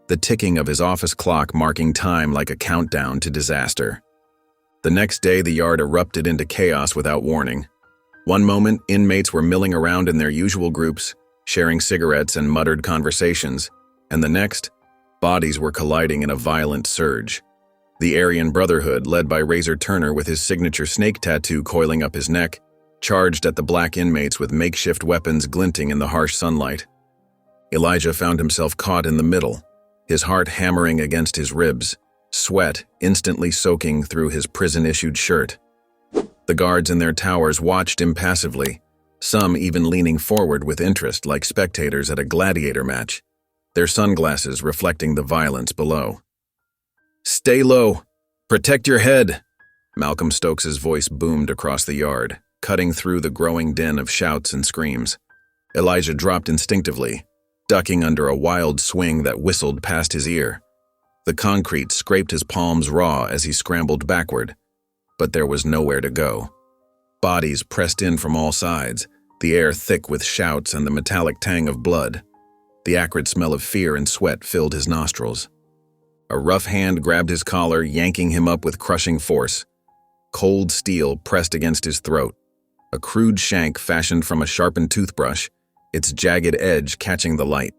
A: the ticking of his office clock marking time like a countdown to disaster. The next day, the yard erupted into chaos without warning. One moment, inmates were milling around in their usual groups, sharing cigarettes and muttered conversations, and the next, bodies were colliding in a violent surge. The Aryan Brotherhood, led by Razor Turner with his signature snake tattoo coiling up his neck, charged at the black inmates with makeshift weapons glinting in the harsh sunlight. Elijah found himself caught in the middle, his heart hammering against his ribs, sweat instantly soaking through his prison-issued shirt. The guards in their towers watched impassively, some even leaning forward with interest like spectators at a gladiator match, their sunglasses reflecting the violence below. "Stay low! Protect your head!" Malcolm Stokes's voice boomed across the yard, cutting through the growing din of shouts and screams. Elijah dropped instinctively, ducking under a wild swing that whistled past his ear. The concrete scraped his palms raw as he scrambled backward, but there was nowhere to go. Bodies pressed in from all sides, the air thick with shouts and the metallic tang of blood. The acrid smell of fear and sweat filled his nostrils. A rough hand grabbed his collar, yanking him up with crushing force. Cold steel pressed against his throat, a crude shank fashioned from a sharpened toothbrush, its jagged edge catching the light.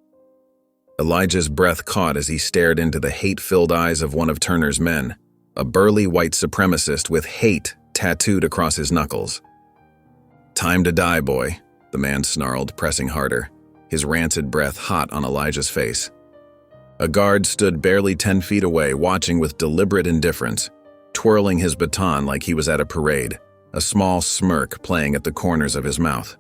A: Elijah's breath caught as he stared into the hate-filled eyes of one of Turner's men, a burly white supremacist with hate tattooed across his knuckles. "Time to die, boy," the man snarled, pressing harder, his rancid breath hot on Elijah's face. A guard stood barely 10 feet away, watching with deliberate indifference, twirling his baton like he was at a parade, a small smirk playing at the corners of his mouth.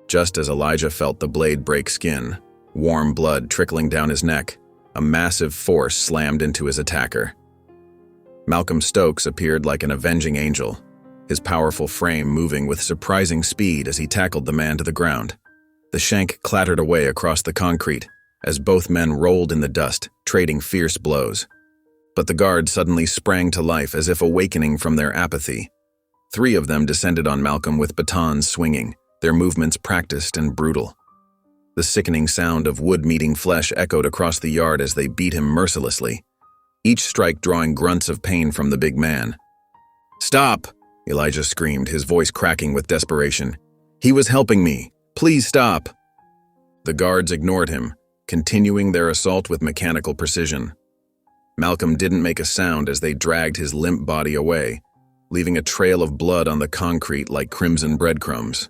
A: Just as Elijah felt the blade break skin, warm blood trickling down his neck, a massive force slammed into his attacker. Malcolm Stokes appeared like an avenging angel, his powerful frame moving with surprising speed as he tackled the man to the ground. The shank clattered away across the concrete as both men rolled in the dust, trading fierce blows. But the guards suddenly sprang to life as if awakening from their apathy. 3 of them descended on Malcolm with batons swinging, their movements practiced and brutal. The sickening sound of wood meeting flesh echoed across the yard as they beat him mercilessly, each strike drawing grunts of pain from the big man. "Stop!" Elijah screamed, his voice cracking with desperation. "He was helping me. Please stop!" The guards ignored him, continuing their assault with mechanical precision. Malcolm didn't make a sound as they dragged his limp body away, leaving a trail of blood on the concrete like crimson breadcrumbs.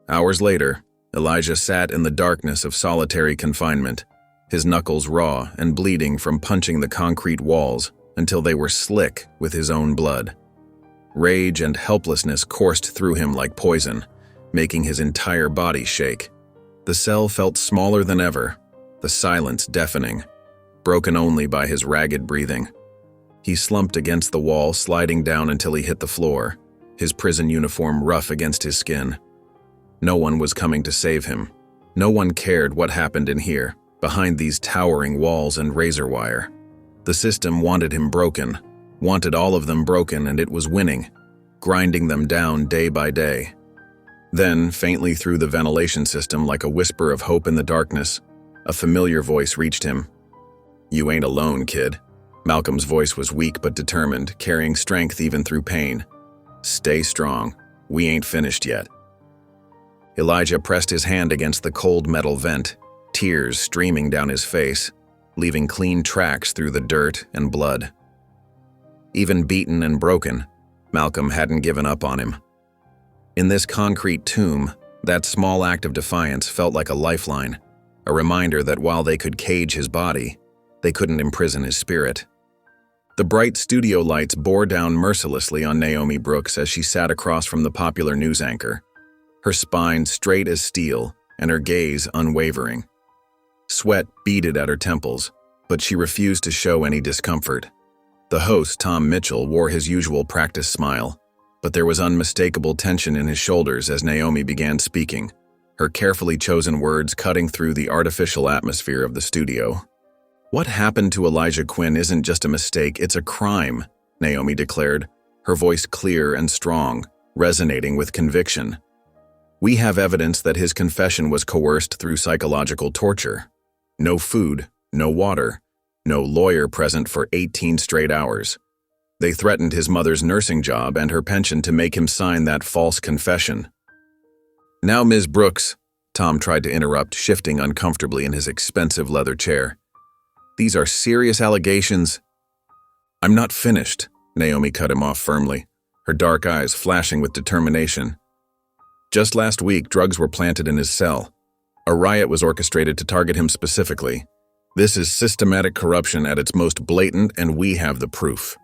A: Hours later, Elijah sat in the darkness of solitary confinement, his knuckles raw and bleeding from punching the concrete walls until they were slick with his own blood. Rage and helplessness coursed through him like poison, making his entire body shake. The cell felt smaller than ever, the silence deafening, broken only by his ragged breathing. He slumped against the wall, sliding down until he hit the floor, his prison uniform rough against his skin. No one was coming to save him. No one cared what happened in here, behind these towering walls and razor wire. The system wanted him broken, wanted all of them broken, and it was winning, grinding them down day by day. Then, faintly through the ventilation system like a whisper of hope in the darkness, a familiar voice reached him. "You ain't alone, kid." Malcolm's voice was weak but determined, carrying strength even through pain. "Stay strong. We ain't finished yet." Elijah pressed his hand against the cold metal vent, tears streaming down his face, leaving clean tracks through the dirt and blood. Even beaten and broken, Malcolm hadn't given up on him. In this concrete tomb, that small act of defiance felt like a lifeline, a reminder that while they could cage his body, they couldn't imprison his spirit. The bright studio lights bore down mercilessly on Naomi Brooks as she sat across from the popular news anchor, her spine straight as steel and her gaze unwavering. Sweat beaded at her temples, but she refused to show any discomfort. The host, Tom Mitchell, wore his usual practice smile, but there was unmistakable tension in his shoulders as Naomi began speaking, her carefully chosen words cutting through the artificial atmosphere of the studio. "What happened to Elijah Quinn isn't just a mistake, it's a crime," Naomi declared, her voice clear and strong, resonating with conviction. "We have evidence that his confession was coerced through psychological torture. No food, no water, no lawyer present for 18 straight hours. They threatened his mother's nursing job and her pension to make him sign that false confession." "Now, Ms. Brooks," Tom tried to interrupt, shifting uncomfortably in his expensive leather chair. "These are serious allegations." "I'm not finished," Naomi cut him off firmly, her dark eyes flashing with determination. "Just last week, drugs were planted in his cell. A riot was orchestrated to target him specifically. This is systematic corruption at its most blatant, and we have the proof."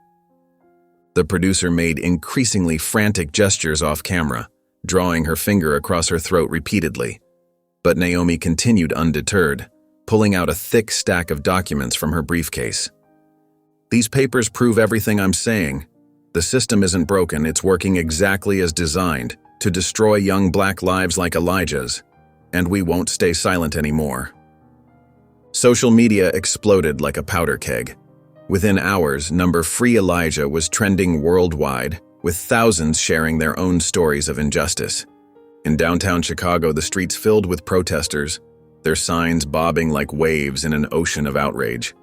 A: The producer made increasingly frantic gestures off camera, drawing her finger across her throat repeatedly. But Naomi continued undeterred, pulling out a thick stack of documents from her briefcase. "These papers prove everything I'm saying. The system isn't broken, it's working exactly as designed, to destroy young black lives like Elijah's, and we won't stay silent anymore." Social media exploded like a powder keg. Within hours, number Free Elijah was trending worldwide, with thousands sharing their own stories of injustice. In downtown Chicago, the streets filled with protesters, their signs bobbing like waves in an ocean of outrage.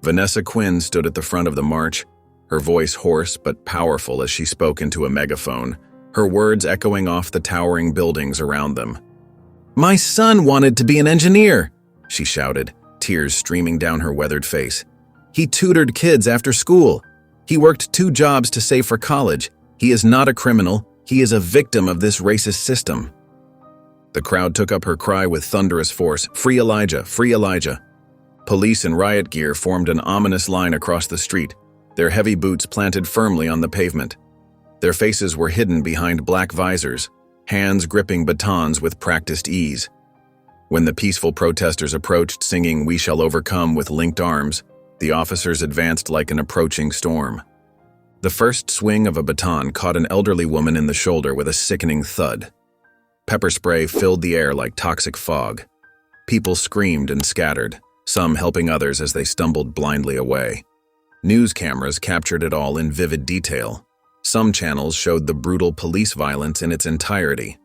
A: Vanessa Quinn stood at the front of the march, her voice hoarse but powerful as she spoke into a megaphone, her words echoing off the towering buildings around them. "My son wanted to be an engineer," she shouted, tears streaming down her weathered face. "He tutored kids after school. He worked 2 jobs to save for college. He is not a criminal. He is a victim of this racist system." The crowd took up her cry with thunderous force, "Free Elijah! Free Elijah!" Police in riot gear formed an ominous line across the street, their heavy boots planted firmly on the pavement. Their faces were hidden behind black visors, hands gripping batons with practiced ease. When the peaceful protesters approached singing "We Shall Overcome" with linked arms, the officers advanced like an approaching storm. The first swing of a baton caught an elderly woman in the shoulder with a sickening thud. Pepper spray filled the air like toxic fog. People screamed and scattered, some helping others as they stumbled blindly away. News cameras captured it all in vivid detail. Some channels showed the brutal police violence in its entirety.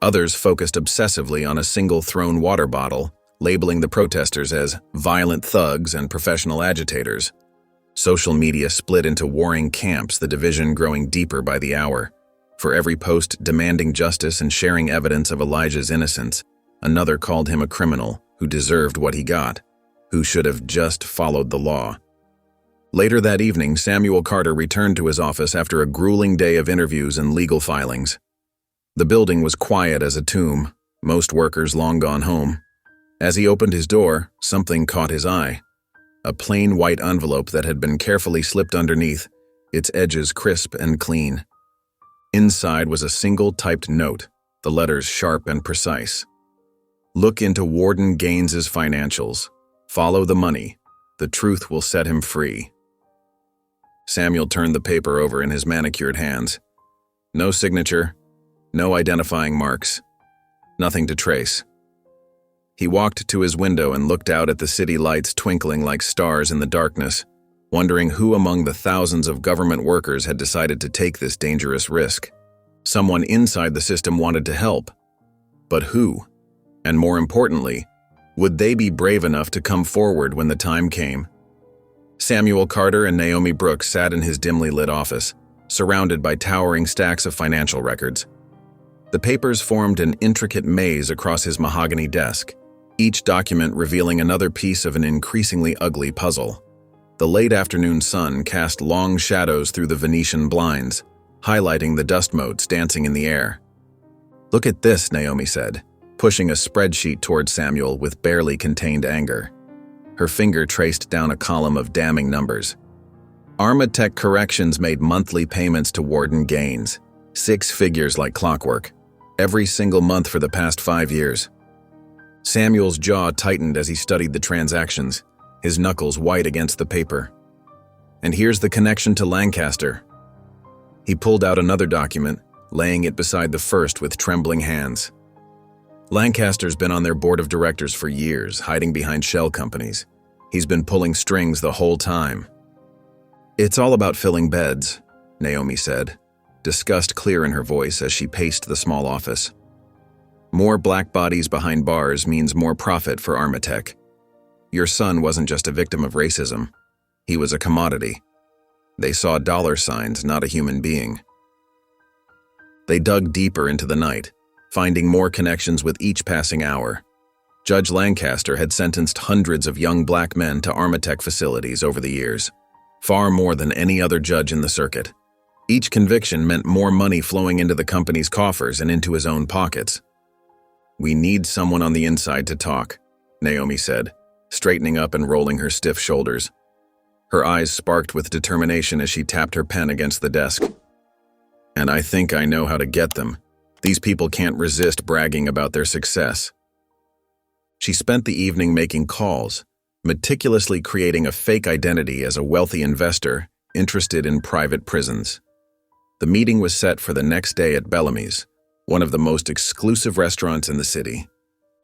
A: Others focused obsessively on a single thrown water bottle, labeling the protesters as violent thugs and professional agitators. Social media split into warring camps, the division growing deeper by the hour. For every post demanding justice and sharing evidence of Elijah's innocence, another called him a criminal who deserved what he got, who should have just followed the law. Later that evening, Samuel Carter returned to his office after a grueling day of interviews and legal filings. The building was quiet as a tomb, most workers long gone home. As he opened his door, something caught his eye. A plain white envelope that had been carefully slipped underneath, its edges crisp and clean. Inside was a single typed note, the letters sharp and precise. Look into Warden Gaines's financials. Follow the money. The truth will set him free. Samuel turned the paper over in his manicured hands. No signature, no identifying marks, nothing to trace. He walked to his window and looked out at the city lights twinkling like stars in the darkness, wondering who among the thousands of government workers had decided to take this dangerous risk. Someone inside the system wanted to help. But who? And more importantly, would they be brave enough to come forward when the time came? Samuel Carter and Naomi Brooks sat in his dimly lit office, surrounded by towering stacks of financial records. The papers formed an intricate maze across his mahogany desk, each document revealing another piece of an increasingly ugly puzzle. The late afternoon sun cast long shadows through the Venetian blinds, highlighting the dust motes dancing in the air. "Look at this," Naomi said, pushing a spreadsheet toward Samuel with barely contained anger. Her finger traced down a column of damning numbers. Armatech Corrections made monthly payments to Warden Gaines, 6 figures like clockwork, every single month for the past 5 years. Samuel's jaw tightened as he studied the transactions, his knuckles white against the paper. And here's the connection to Lancaster. He pulled out another document, laying it beside the first with trembling hands. Lancaster's been on their board of directors for years, hiding behind shell companies. He's been pulling strings the whole time. "It's all about filling beds," Naomi said, disgust clear in her voice as she paced the small office. "More black bodies behind bars means more profit for Armatech. Your son wasn't just a victim of racism. He was a commodity. They saw dollar signs, not a human being." They dug deeper into the night, finding more connections with each passing hour. Judge Lancaster had sentenced hundreds of young black men to Armatech facilities over the years, far more than any other judge in the circuit. Each conviction meant more money flowing into the company's coffers and into his own pockets. "We need someone on the inside to talk," Naomi said, straightening up and rolling her stiff shoulders. Her eyes sparked with determination as she tapped her pen against the desk. "And I think I know how to get them. These people can't resist bragging about their success." She spent the evening making calls, meticulously creating a fake identity as a wealthy investor interested in private prisons. The meeting was set for the next day at Bellamy's, one of the most exclusive restaurants in the city.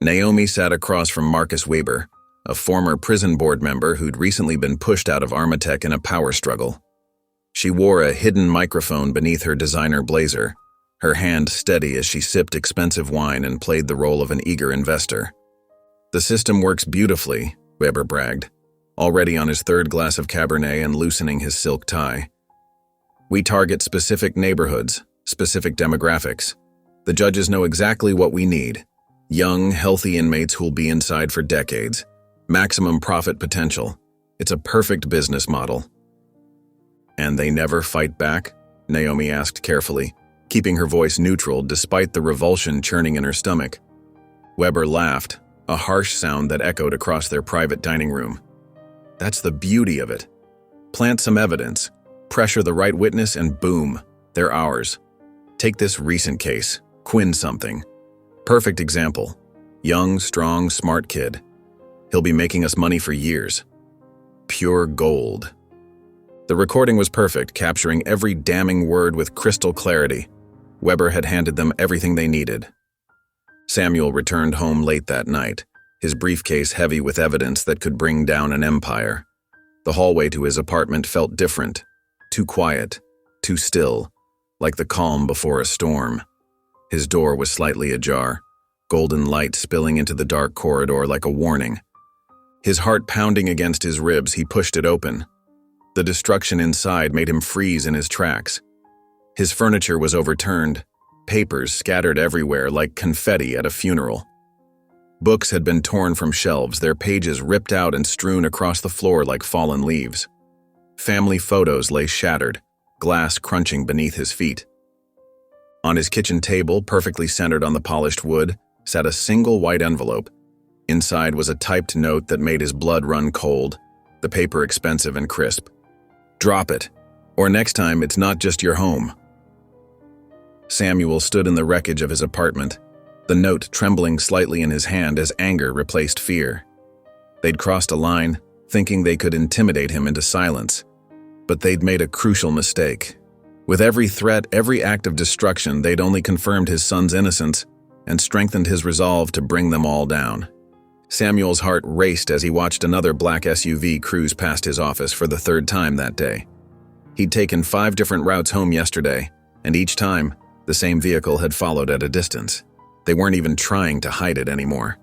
A: Naomi sat across from Marcus Weber, a former prison board member who'd recently been pushed out of Armatech in a power struggle. She wore a hidden microphone beneath her designer blazer, her hand steady as she sipped expensive wine and played the role of an eager investor. "The system works beautifully," Weber bragged, already on his third glass of Cabernet and loosening his silk tie. "We target specific neighborhoods, specific demographics. The judges know exactly what we need. Young, healthy inmates who'll be inside for decades. Maximum profit potential. It's a perfect business model." "And they never fight back?" Naomi asked carefully, keeping her voice neutral despite the revulsion churning in her stomach. Weber laughed, a harsh sound that echoed across their private dining room. "That's the beauty of it. Plant some evidence, pressure the right witness, and boom, they're ours. Take this recent case, Quinn something. Perfect example. Young, strong, smart kid. He'll be making us money for years. Pure gold." The recording was perfect, capturing every damning word with crystal clarity. Weber had handed them everything they needed. Samuel returned home late that night, his briefcase heavy with evidence that could bring down an empire. The hallway to his apartment felt different, too quiet, too still, like the calm before a storm. His door was slightly ajar, golden light spilling into the dark corridor like a warning. His heart pounding against his ribs, he pushed it open. The destruction inside made him freeze in his tracks. His furniture was overturned, papers scattered everywhere like confetti at a funeral. Books had been torn from shelves, their pages ripped out and strewn across the floor like fallen leaves. Family photos lay shattered, glass crunching beneath his feet. On his kitchen table, perfectly centered on the polished wood, sat a single white envelope. Inside was a typed note that made his blood run cold, the paper expensive and crisp. "Drop it, or next time it's not just your home." Samuel stood in the wreckage of his apartment, the note trembling slightly in his hand as anger replaced fear. They'd crossed a line, thinking they could intimidate him into silence. But they'd made a crucial mistake. With every threat, every act of destruction, they'd only confirmed his son's innocence and strengthened his resolve to bring them all down. Samuel's heart raced as he watched another black SUV cruise past his office for the third time that day. He'd taken 5 different routes home yesterday, and each time, the same vehicle had followed at a distance. They weren't even trying to hide it anymore.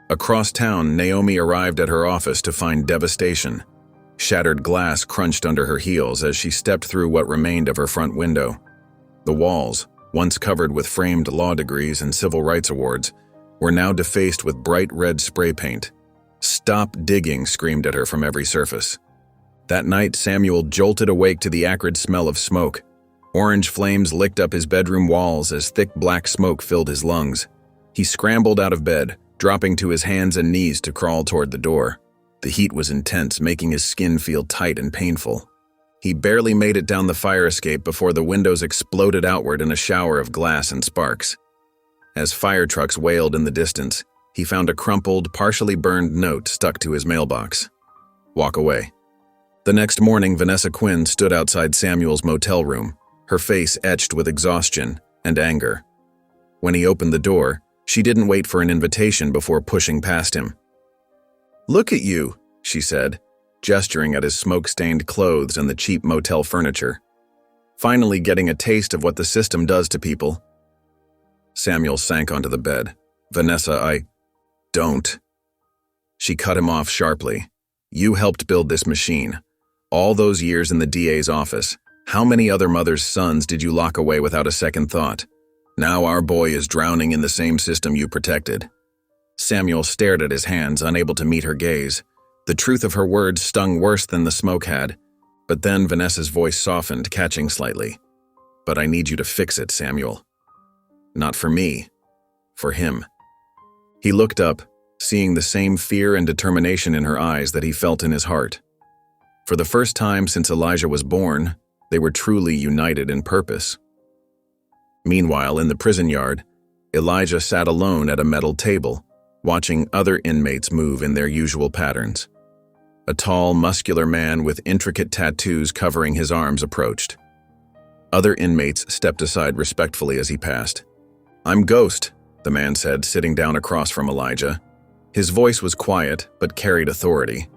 A: Across town, Naomi arrived at her office to find devastation. Shattered glass crunched under her heels as she stepped through what remained of her front window. The walls, once covered with framed law degrees and civil rights awards, were now defaced with bright red spray paint. "Stop digging," screamed at her from every surface. That night, Samuel jolted awake to the acrid smell of smoke. Orange flames licked up his bedroom walls as thick black smoke filled his lungs. He scrambled out of bed, dropping to his hands and knees to crawl toward the door. The heat was intense, making his skin feel tight and painful. He barely made it down the fire escape before the windows exploded outward in a shower of glass and sparks. As fire trucks wailed in the distance, he found a crumpled, partially burned note stuck to his mailbox. "Walk away." The next morning, Vanessa Quinn stood outside Samuel's motel room, her face etched with exhaustion and anger. When he opened the door, she didn't wait for an invitation before pushing past him. "Look at you," she said, gesturing at his smoke-stained clothes and the cheap motel furniture. "Finally getting a taste of what the system does to people." Samuel sank onto the bed. "Vanessa, don't." She cut him off sharply. "You helped build this machine. All those years in the DA's office. How many other mothers' sons did you lock away without a second thought? Now our boy is drowning in the same system you protected." Samuel stared at his hands, unable to meet her gaze. The truth of her words stung worse than the smoke had. But then Vanessa's voice softened, catching slightly. "But I need you to fix it, Samuel. Not for me. For him." He looked up, seeing the same fear and determination in her eyes that he felt in his heart. For the first time since Elijah was born, they were truly united in purpose. Meanwhile, in the prison yard, Elijah sat alone at a metal table, watching other inmates move in their usual patterns. A tall, muscular man with intricate tattoos covering his arms approached. Other inmates stepped aside respectfully as he passed. "I'm Ghost," the man said, sitting down across from Elijah. His voice was quiet, but carried authority.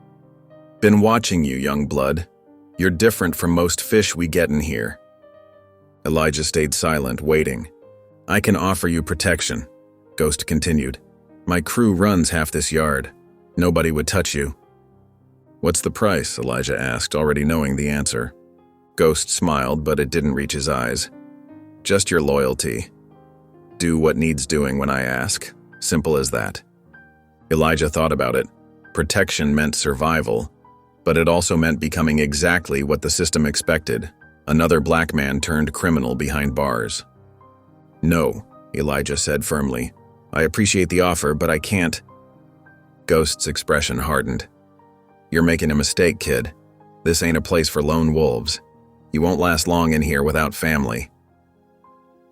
A: "Been watching you, young blood. You're different from most fish we get in here." Elijah stayed silent, waiting. "I can offer you protection," Ghost continued. "My crew runs half this yard. Nobody would touch you." "What's the price?" Elijah asked, already knowing the answer. Ghost smiled, but it didn't reach his eyes. "Just your loyalty. Do what needs doing when I ask. Simple as that." Elijah thought about it. Protection meant survival, but it also meant becoming exactly what the system expected, another black man turned criminal behind bars. "No," Elijah said firmly. "I appreciate the offer, but I can't." Ghost's expression hardened. "You're making a mistake, kid. This ain't a place for lone wolves. You won't last long in here without family."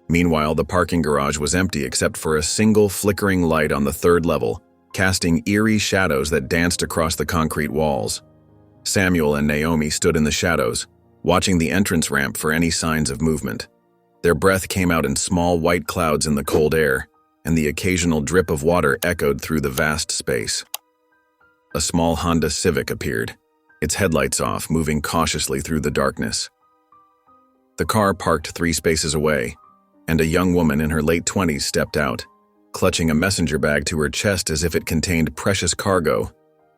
A: Meanwhile, the parking garage was empty except for a single flickering light on the 3rd level, casting eerie shadows that danced across the concrete walls. Samuel and Naomi stood in the shadows, watching the entrance ramp for any signs of movement. Their breath came out in small white clouds in the cold air, and the occasional drip of water echoed through the vast space. A small Honda Civic appeared, its headlights off, moving cautiously through the darkness. The car parked 3 spaces away, and a young woman in her late 20s stepped out, clutching a messenger bag to her chest as if it contained precious cargo.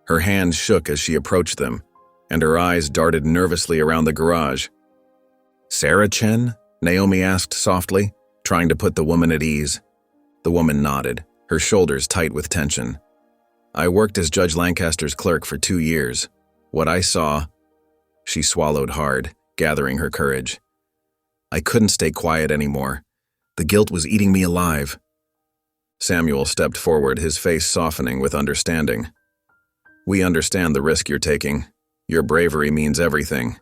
A: Her hands shook as she approached them, and her eyes darted nervously around the garage. "Sarah Chen?" Naomi asked softly, trying to put the woman at ease. The woman nodded, her shoulders tight with tension. "I worked as Judge Lancaster's clerk for 2 years. What I saw..." She swallowed hard, gathering her courage. "I couldn't stay quiet anymore. The guilt was eating me alive." Samuel stepped forward, his face softening with understanding. "We understand the risk you're taking. Your bravery means everything."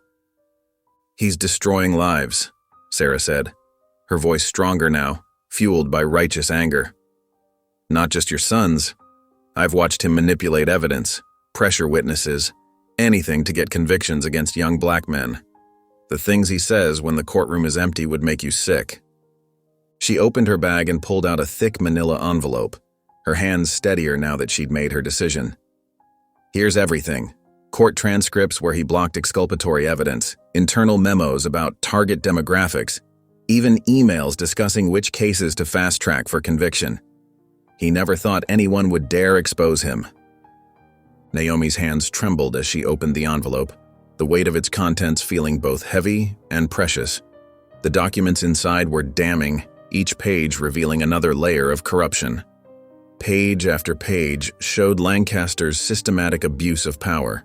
A: "He's destroying lives," Sarah said, her voice stronger now, fueled by righteous anger. "Not just your sons. I've watched him manipulate evidence, pressure witnesses, anything to get convictions against young black men. The things he says when the courtroom is empty would make you sick." She opened her bag and pulled out a thick manila envelope, her hands steadier now that she'd made her decision. "Here's everything. Court transcripts where he blocked exculpatory evidence, internal memos about target demographics, even emails discussing which cases to fast-track for conviction. He never thought anyone would dare expose him." Naomi's hands trembled as she opened the envelope, the weight of its contents feeling both heavy and precious. The documents inside were damning, each page revealing another layer of corruption. Page after page showed Lancaster's systematic abuse of power.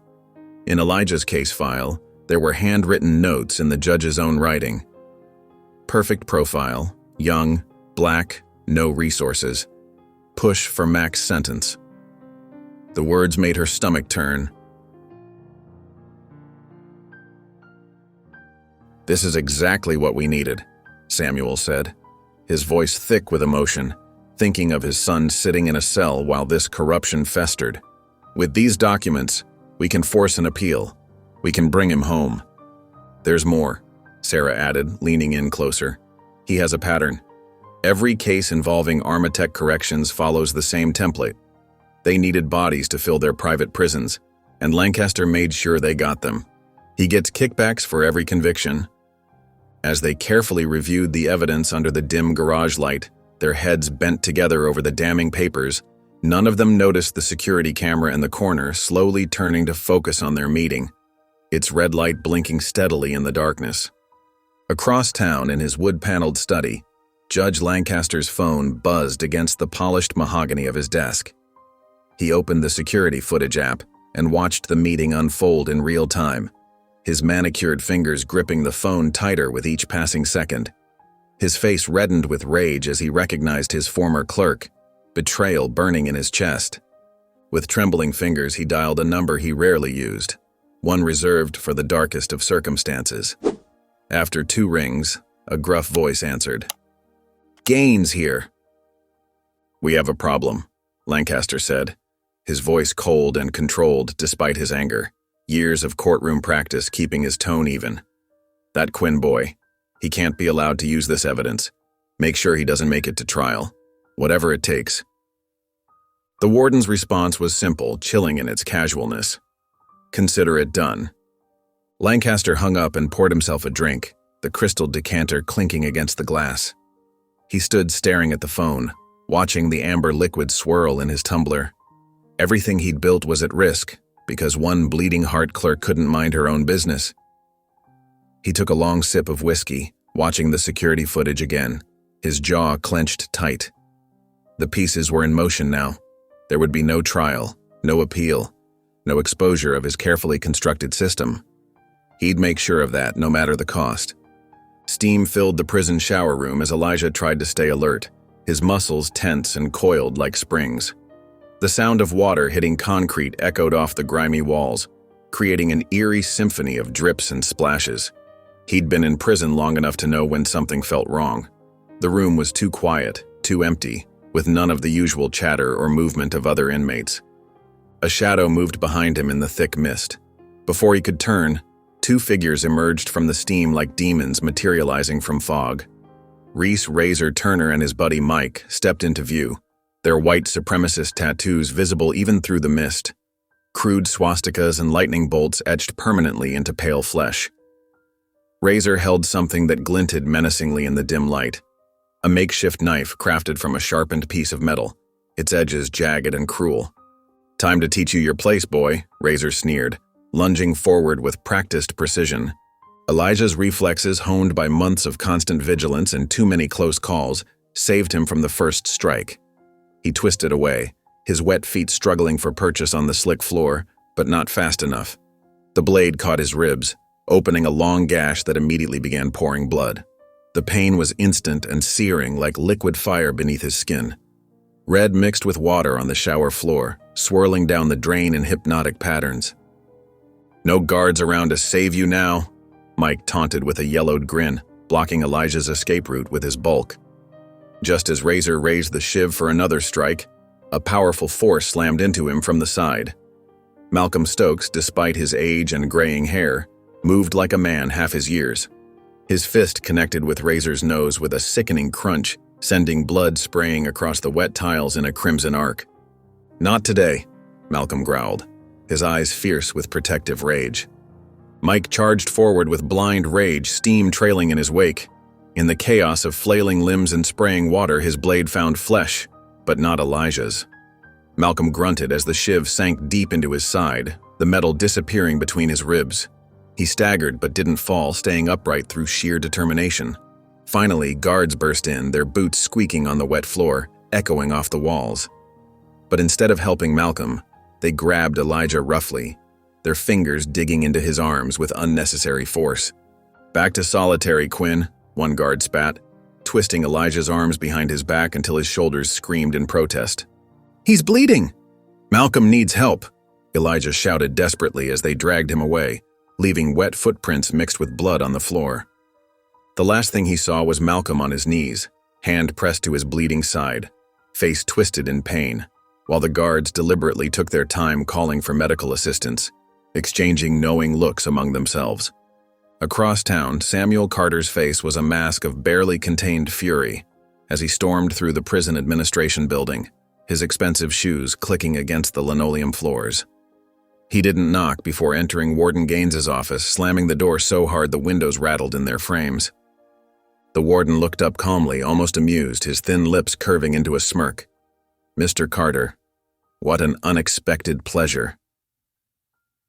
A: In Elijah's case file, there were handwritten notes in the judge's own writing. Perfect profile, young, black, no resources. Push for max sentence. The words made her stomach turn. "This is exactly what we needed," Samuel said, his voice thick with emotion, thinking of his son sitting in a cell while this corruption festered. "With these documents, we can force an appeal. We can bring him home." "There's more," Sarah added, leaning in closer. "He has a pattern. Every case involving Armatech Corrections follows the same template. They needed bodies to fill their private prisons, and Lancaster made sure they got them. He gets kickbacks for every conviction." As they carefully reviewed the evidence under the dim garage light, their heads bent together over the damning papers, none of them noticed the security camera in the corner slowly turning to focus on their meeting, its red light blinking steadily in the darkness. Across town in his wood-paneled study, Judge Lancaster's phone buzzed against the polished mahogany of his desk. He opened the security footage app and watched the meeting unfold in real time, his manicured fingers gripping the phone tighter with each passing second. His face reddened with rage as he recognized his former clerk, betrayal burning in his chest. With trembling fingers, he dialed a number he rarely used, one reserved for the darkest of circumstances. After 2 rings, a gruff voice answered. "Gaines here." "We have a problem," Lancaster said, his voice cold and controlled despite his anger, years of courtroom practice keeping his tone even. "That Quinn boy, he can't be allowed to use this evidence. Make sure he doesn't make it to trial, whatever it takes." The warden's response was simple, chilling in its casualness. "Consider it done." Lancaster hung up and poured himself a drink, the crystal decanter clinking against the glass. He stood staring at the phone, watching the amber liquid swirl in his tumbler. Everything he'd built was at risk, because one bleeding heart clerk couldn't mind her own business. He took a long sip of whiskey, watching the security footage again, his jaw clenched tight. The pieces were in motion now. There would be no trial, no appeal, no exposure of his carefully constructed system. He'd make sure of that, no matter the cost. Steam filled the prison shower room as Elijah tried to stay alert, his muscles tense and coiled like springs. The sound of water hitting concrete echoed off the grimy walls, creating an eerie symphony of drips and splashes. He'd been in prison long enough to know when something felt wrong. The room was too quiet, too empty, with none of the usual chatter or movement of other inmates. A shadow moved behind him in the thick mist. Before he could turn, two figures emerged from the steam like demons materializing from fog. Reese Razor Turner and his buddy Mike stepped into view, their white supremacist tattoos visible even through the mist. Crude swastikas and lightning bolts etched permanently into pale flesh. Razor held something that glinted menacingly in the dim light. A makeshift knife crafted from a sharpened piece of metal, its edges jagged and cruel. "Time to teach you your place, boy," Razor sneered, lunging forward with practiced precision. Elijah's reflexes, honed by months of constant vigilance and too many close calls, saved him from the first strike. He twisted away, his wet feet struggling for purchase on the slick floor, but not fast enough. The blade caught his ribs, opening a long gash that immediately began pouring blood. The pain was instant and searing like liquid fire beneath his skin. Red mixed with water on the shower floor, swirling down the drain in hypnotic patterns. "No guards around to save you now," Mike taunted with a yellowed grin, blocking Elijah's escape route with his bulk. Just as Razor raised the shiv for another strike, a powerful force slammed into him from the side. Malcolm Stokes, despite his age and graying hair, moved like a man half his years. His fist connected with Razor's nose with a sickening crunch, sending blood spraying across the wet tiles in a crimson arc. "Not today," Malcolm growled, his eyes fierce with protective rage. Mike charged forward with blind rage, steam trailing in his wake. In the chaos of flailing limbs and spraying water, his blade found flesh, but not Elijah's. Malcolm grunted as the shiv sank deep into his side, the metal disappearing between his ribs. He staggered but didn't fall, staying upright through sheer determination. Finally, guards burst in, their boots squeaking on the wet floor, echoing off the walls. But instead of helping Malcolm, they grabbed Elijah roughly, their fingers digging into his arms with unnecessary force. "Back to solitary, Quinn," one guard spat, twisting Elijah's arms behind his back until his shoulders screamed in protest. "He's bleeding!" "Malcolm needs help," Elijah shouted desperately as they dragged him away, leaving wet footprints mixed with blood on the floor. The last thing he saw was Malcolm on his knees, hand pressed to his bleeding side, face twisted in pain, while the guards deliberately took their time calling for medical assistance, exchanging knowing looks among themselves. Across town, Samuel Carter's face was a mask of barely contained fury as he stormed through the prison administration building, his expensive shoes clicking against the linoleum floors. He didn't knock before entering Warden Gaines's office, slamming the door so hard the windows rattled in their frames. The warden looked up calmly, almost amused, his thin lips curving into a smirk. "Mr. Carter, what an unexpected pleasure."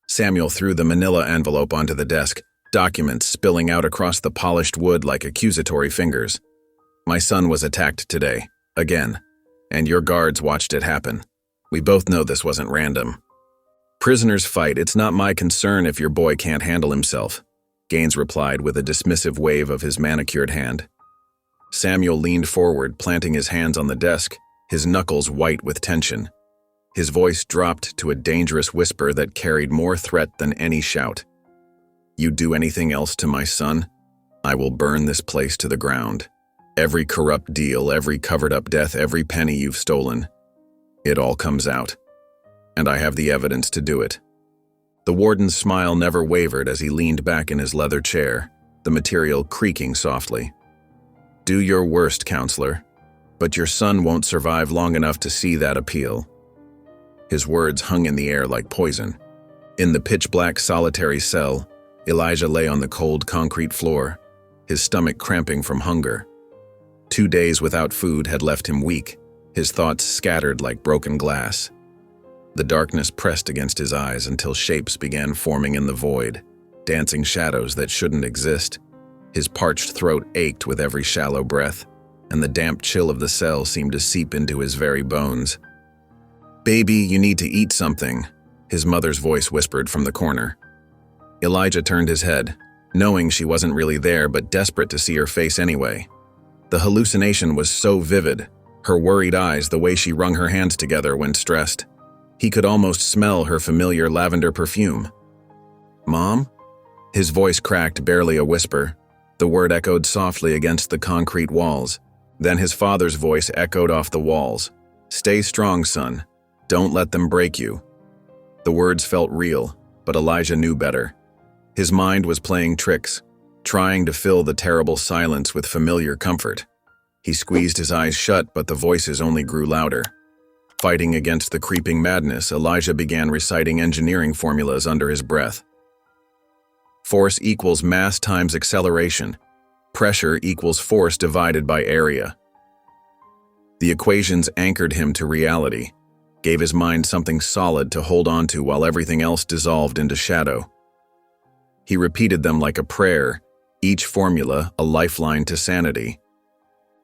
A: Samuel threw the manila envelope onto the desk, documents spilling out across the polished wood like accusatory fingers. "My son was attacked today, again, and your guards watched it happen. We both know this wasn't random." "Prisoners fight. It's not my concern if your boy can't handle himself," Gaines replied with a dismissive wave of his manicured hand. Samuel leaned forward, planting his hands on the desk, his knuckles white with tension. His voice dropped to a dangerous whisper that carried more threat than any shout. "You do anything else to my son, I will burn this place to the ground. Every corrupt deal, every covered-up death, every penny you've stolen. It all comes out. And I have the evidence to do it." The warden's smile never wavered as he leaned back in his leather chair, the material creaking softly. "Do your worst, counselor, but your son won't survive long enough to see that appeal." His words hung in the air like poison. In the pitch-black solitary cell, Elijah lay on the cold concrete floor, his stomach cramping from hunger. 2 days without food had left him weak, his thoughts scattered like broken glass. The darkness pressed against his eyes until shapes began forming in the void, dancing shadows that shouldn't exist. His parched throat ached with every shallow breath, and the damp chill of the cell seemed to seep into his very bones. "Baby, you need to eat something," his mother's voice whispered from the corner. Elijah turned his head, knowing she wasn't really there but desperate to see her face anyway. The hallucination was so vivid, her worried eyes, the way she wrung her hands together when stressed. He could almost smell her familiar lavender perfume. "Mom?" His voice cracked, barely a whisper. The word echoed softly against the concrete walls. Then his father's voice echoed off the walls. "Stay strong, son. Don't let them break you." The words felt real, but Elijah knew better. His mind was playing tricks, trying to fill the terrible silence with familiar comfort. He squeezed his eyes shut, but the voices only grew louder. Fighting against the creeping madness, Elijah began reciting engineering formulas under his breath. Force equals mass times acceleration. Pressure equals force divided by area. The equations anchored him to reality, gave his mind something solid to hold on to while everything else dissolved into shadow. He repeated them like a prayer, each formula a lifeline to sanity.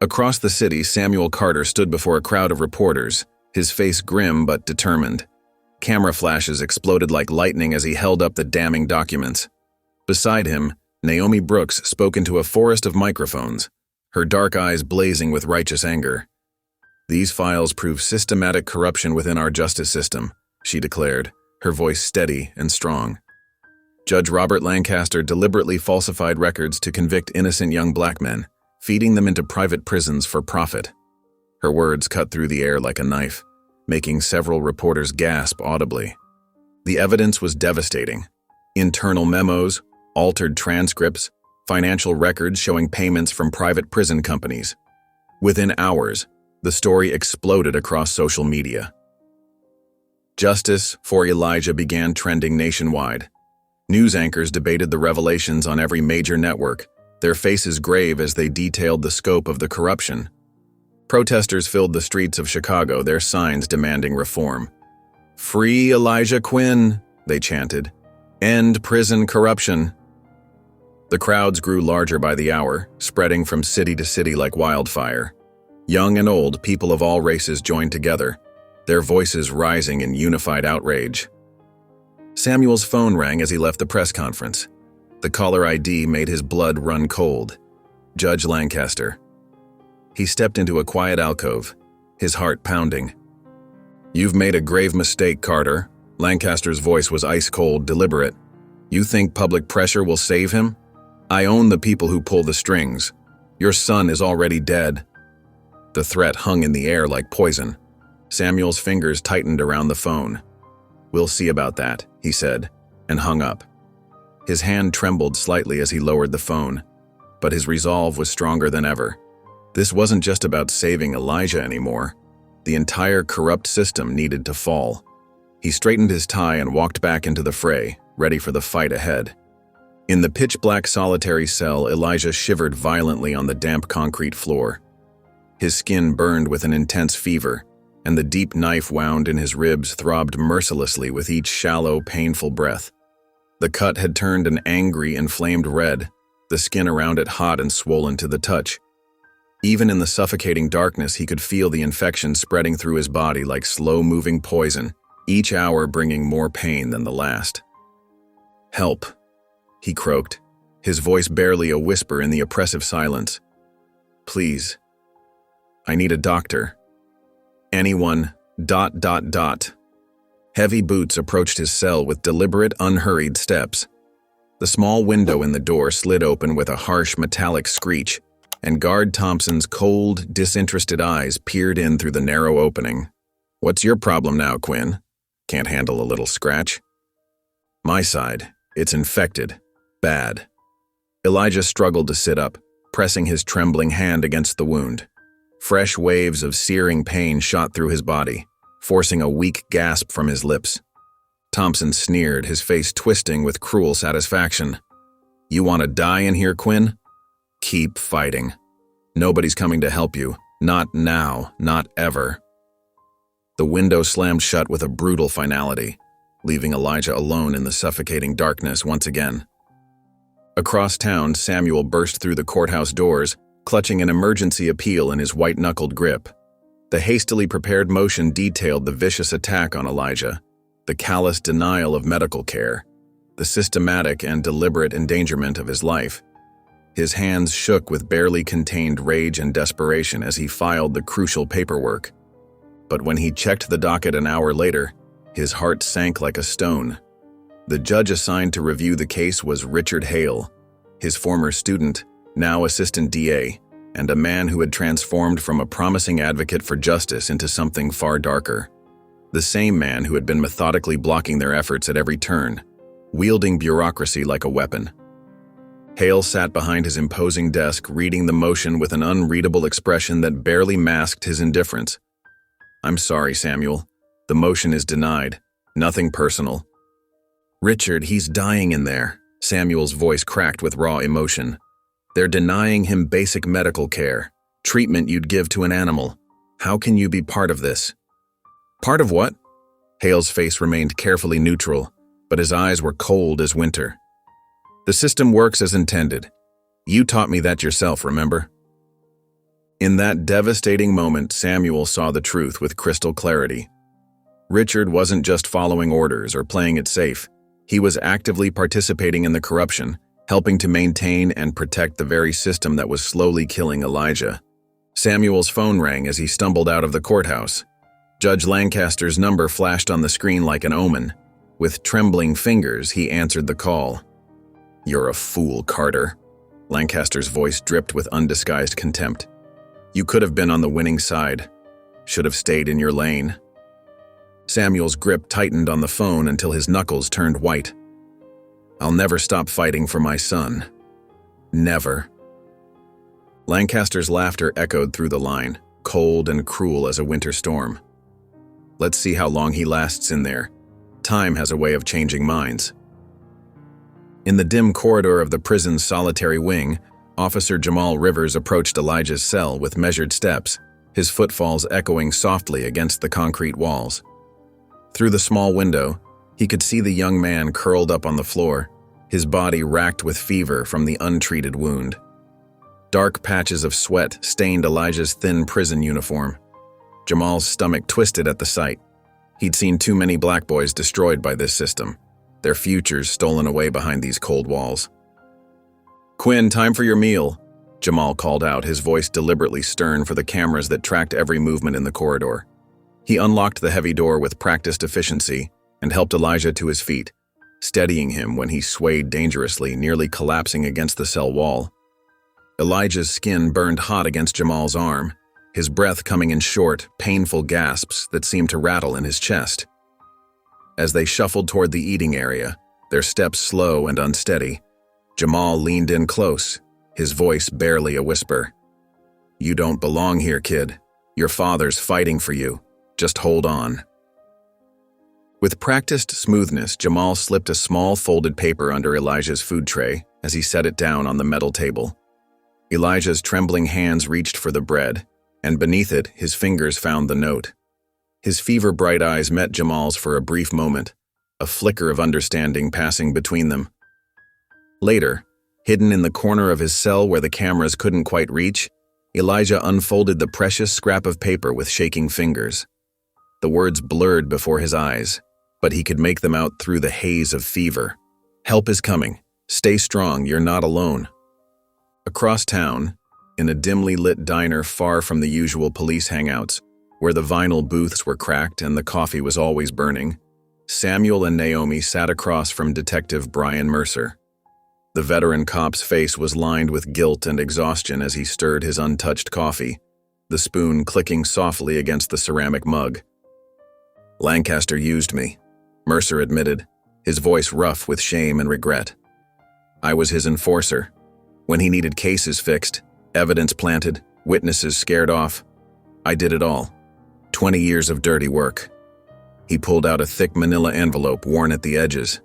A: Across the city, Samuel Carter stood before a crowd of reporters, his face grim but determined. Camera flashes exploded like lightning as he held up the damning documents. Beside him, Naomi Brooks spoke into a forest of microphones, her dark eyes blazing with righteous anger. "These files prove systematic corruption within our justice system," she declared, her voice steady and strong. Judge Robert Lancaster deliberately falsified records to convict innocent young black men, feeding them into private prisons for profit. Her words cut through the air like a knife, making several reporters gasp audibly. The evidence was devastating. Internal memos, altered transcripts, financial records showing payments from private prison companies. Within hours, the story exploded across social media. Justice for Elijah began trending nationwide. News anchors debated the revelations on every major network, their faces grave as they detailed the scope of the corruption. Protesters filled the streets of Chicago, their signs demanding reform. "Free Elijah Quinn," they chanted. "End prison corruption." The crowds grew larger by the hour, spreading from city to city like wildfire. Young and old, people of all races joined together, their voices rising in unified outrage. Samuel's phone rang as he left the press conference. The caller ID made his blood run cold. Judge Lancaster. He stepped into a quiet alcove, his heart pounding. "You've made a grave mistake, Carter." Lancaster's voice was ice-cold, deliberate. "You think public pressure will save him? I own the people who pull the strings. Your son is already dead." The threat hung in the air like poison. Samuel's fingers tightened around the phone. "We'll see about that," he said, and hung up. His hand trembled slightly as he lowered the phone, but his resolve was stronger than ever. This wasn't just about saving Elijah anymore. The entire corrupt system needed to fall. He straightened his tie and walked back into the fray, ready for the fight ahead. In the pitch-black solitary cell, Elijah shivered violently on the damp concrete floor. His skin burned with an intense fever, and the deep knife wound in his ribs throbbed mercilessly with each shallow, painful breath. The cut had turned an angry, inflamed red, the skin around it hot and swollen to the touch. Even in the suffocating darkness, he could feel the infection spreading through his body like slow-moving poison, each hour bringing more pain than the last. "Help," he croaked, his voice barely a whisper in the oppressive silence. "Please. I need a doctor. Anyone, ... Heavy boots approached his cell with deliberate, unhurried steps. The small window in the door slid open with a harsh, metallic screech, and Guard Thompson's cold, disinterested eyes peered in through the narrow opening. "What's your problem now, Quinn? Can't handle a little scratch?" "My side. It's infected. Bad." Elijah struggled to sit up, pressing his trembling hand against the wound. Fresh waves of searing pain shot through his body, forcing a weak gasp from his lips. Thompson sneered, his face twisting with cruel satisfaction. "You want to die in here, Quinn? Keep fighting. Nobody's coming to help you. Not now, not ever." The window slammed shut with a brutal finality, leaving Elijah alone in the suffocating darkness once again. Across town, Samuel burst through the courthouse doors, clutching an emergency appeal in his white-knuckled grip. The hastily prepared motion detailed the vicious attack on Elijah, the callous denial of medical care, the systematic and deliberate endangerment of his life. His hands shook with barely contained rage and desperation as he filed the crucial paperwork. But when he checked the docket an hour later, his heart sank like a stone. The judge assigned to review the case was Richard Hale, his former student, now assistant DA, and a man who had transformed from a promising advocate for justice into something far darker. The same man who had been methodically blocking their efforts at every turn, wielding bureaucracy like a weapon. Hale sat behind his imposing desk, reading the motion with an unreadable expression that barely masked his indifference. "I'm sorry, Samuel. The motion is denied. Nothing personal." "Richard, he's dying in there." Samuel's voice cracked with raw emotion. "They're denying him basic medical care, treatment you'd give to an animal. How can you be part of this?" "Part of what?" Hale's face remained carefully neutral, but his eyes were cold as winter. "The system works as intended. You taught me that yourself, remember?" In that devastating moment, Samuel saw the truth with crystal clarity. Richard wasn't just following orders or playing it safe. He was actively participating in the corruption, helping to maintain and protect the very system that was slowly killing Elijah. Samuel's phone rang as he stumbled out of the courthouse. Judge Lancaster's number flashed on the screen like an omen. With trembling fingers, he answered the call. "You're a fool, Carter." Lancaster's voice dripped with undisguised contempt. "You could have been on the winning side. Should have stayed in your lane." Samuel's grip tightened on the phone until his knuckles turned white. "I'll never stop fighting for my son. Never." Lancaster's laughter echoed through the line, cold and cruel as a winter storm. "Let's see how long he lasts in there. Time has a way of changing minds." In the dim corridor of the prison's solitary wing, Officer Jamal Rivers approached Elijah's cell with measured steps, his footfalls echoing softly against the concrete walls. Through the small window, he could see the young man curled up on the floor, his body racked with fever from the untreated wound. Dark patches of sweat stained Elijah's thin prison uniform. Jamal's stomach twisted at the sight. He'd seen too many black boys destroyed by this system, their futures stolen away behind these cold walls. "Quinn, time for your meal," Jamal called out, his voice deliberately stern for the cameras that tracked every movement in the corridor. He unlocked the heavy door with practiced efficiency and helped Elijah to his feet, steadying him when he swayed dangerously, nearly collapsing against the cell wall. Elijah's skin burned hot against Jamal's arm, his breath coming in short, painful gasps that seemed to rattle in his chest. As they shuffled toward the eating area, their steps slow and unsteady, Jamal leaned in close, his voice barely a whisper. "You don't belong here, kid. Your father's fighting for you. Just hold on." With practiced smoothness, Jamal slipped a small folded paper under Elijah's food tray as he set it down on the metal table. Elijah's trembling hands reached for the bread, and beneath it, his fingers found the note. His fever-bright eyes met Jamal's for a brief moment, a flicker of understanding passing between them. Later, hidden in the corner of his cell where the cameras couldn't quite reach, Elijah unfolded the precious scrap of paper with shaking fingers. The words blurred before his eyes, but he could make them out through the haze of fever. "Help is coming. Stay strong, you're not alone." Across town, in a dimly lit diner far from the usual police hangouts, where the vinyl booths were cracked and the coffee was always burning, Samuel and Naomi sat across from Detective Brian Mercer. The veteran cop's face was lined with guilt and exhaustion as he stirred his untouched coffee, the spoon clicking softly against the ceramic mug. "Lancaster used me," Mercer admitted, his voice rough with shame and regret. "I was his enforcer. When he needed cases fixed, evidence planted, witnesses scared off, I did it all. 20 years of dirty work." He pulled out a thick manila envelope worn at the edges.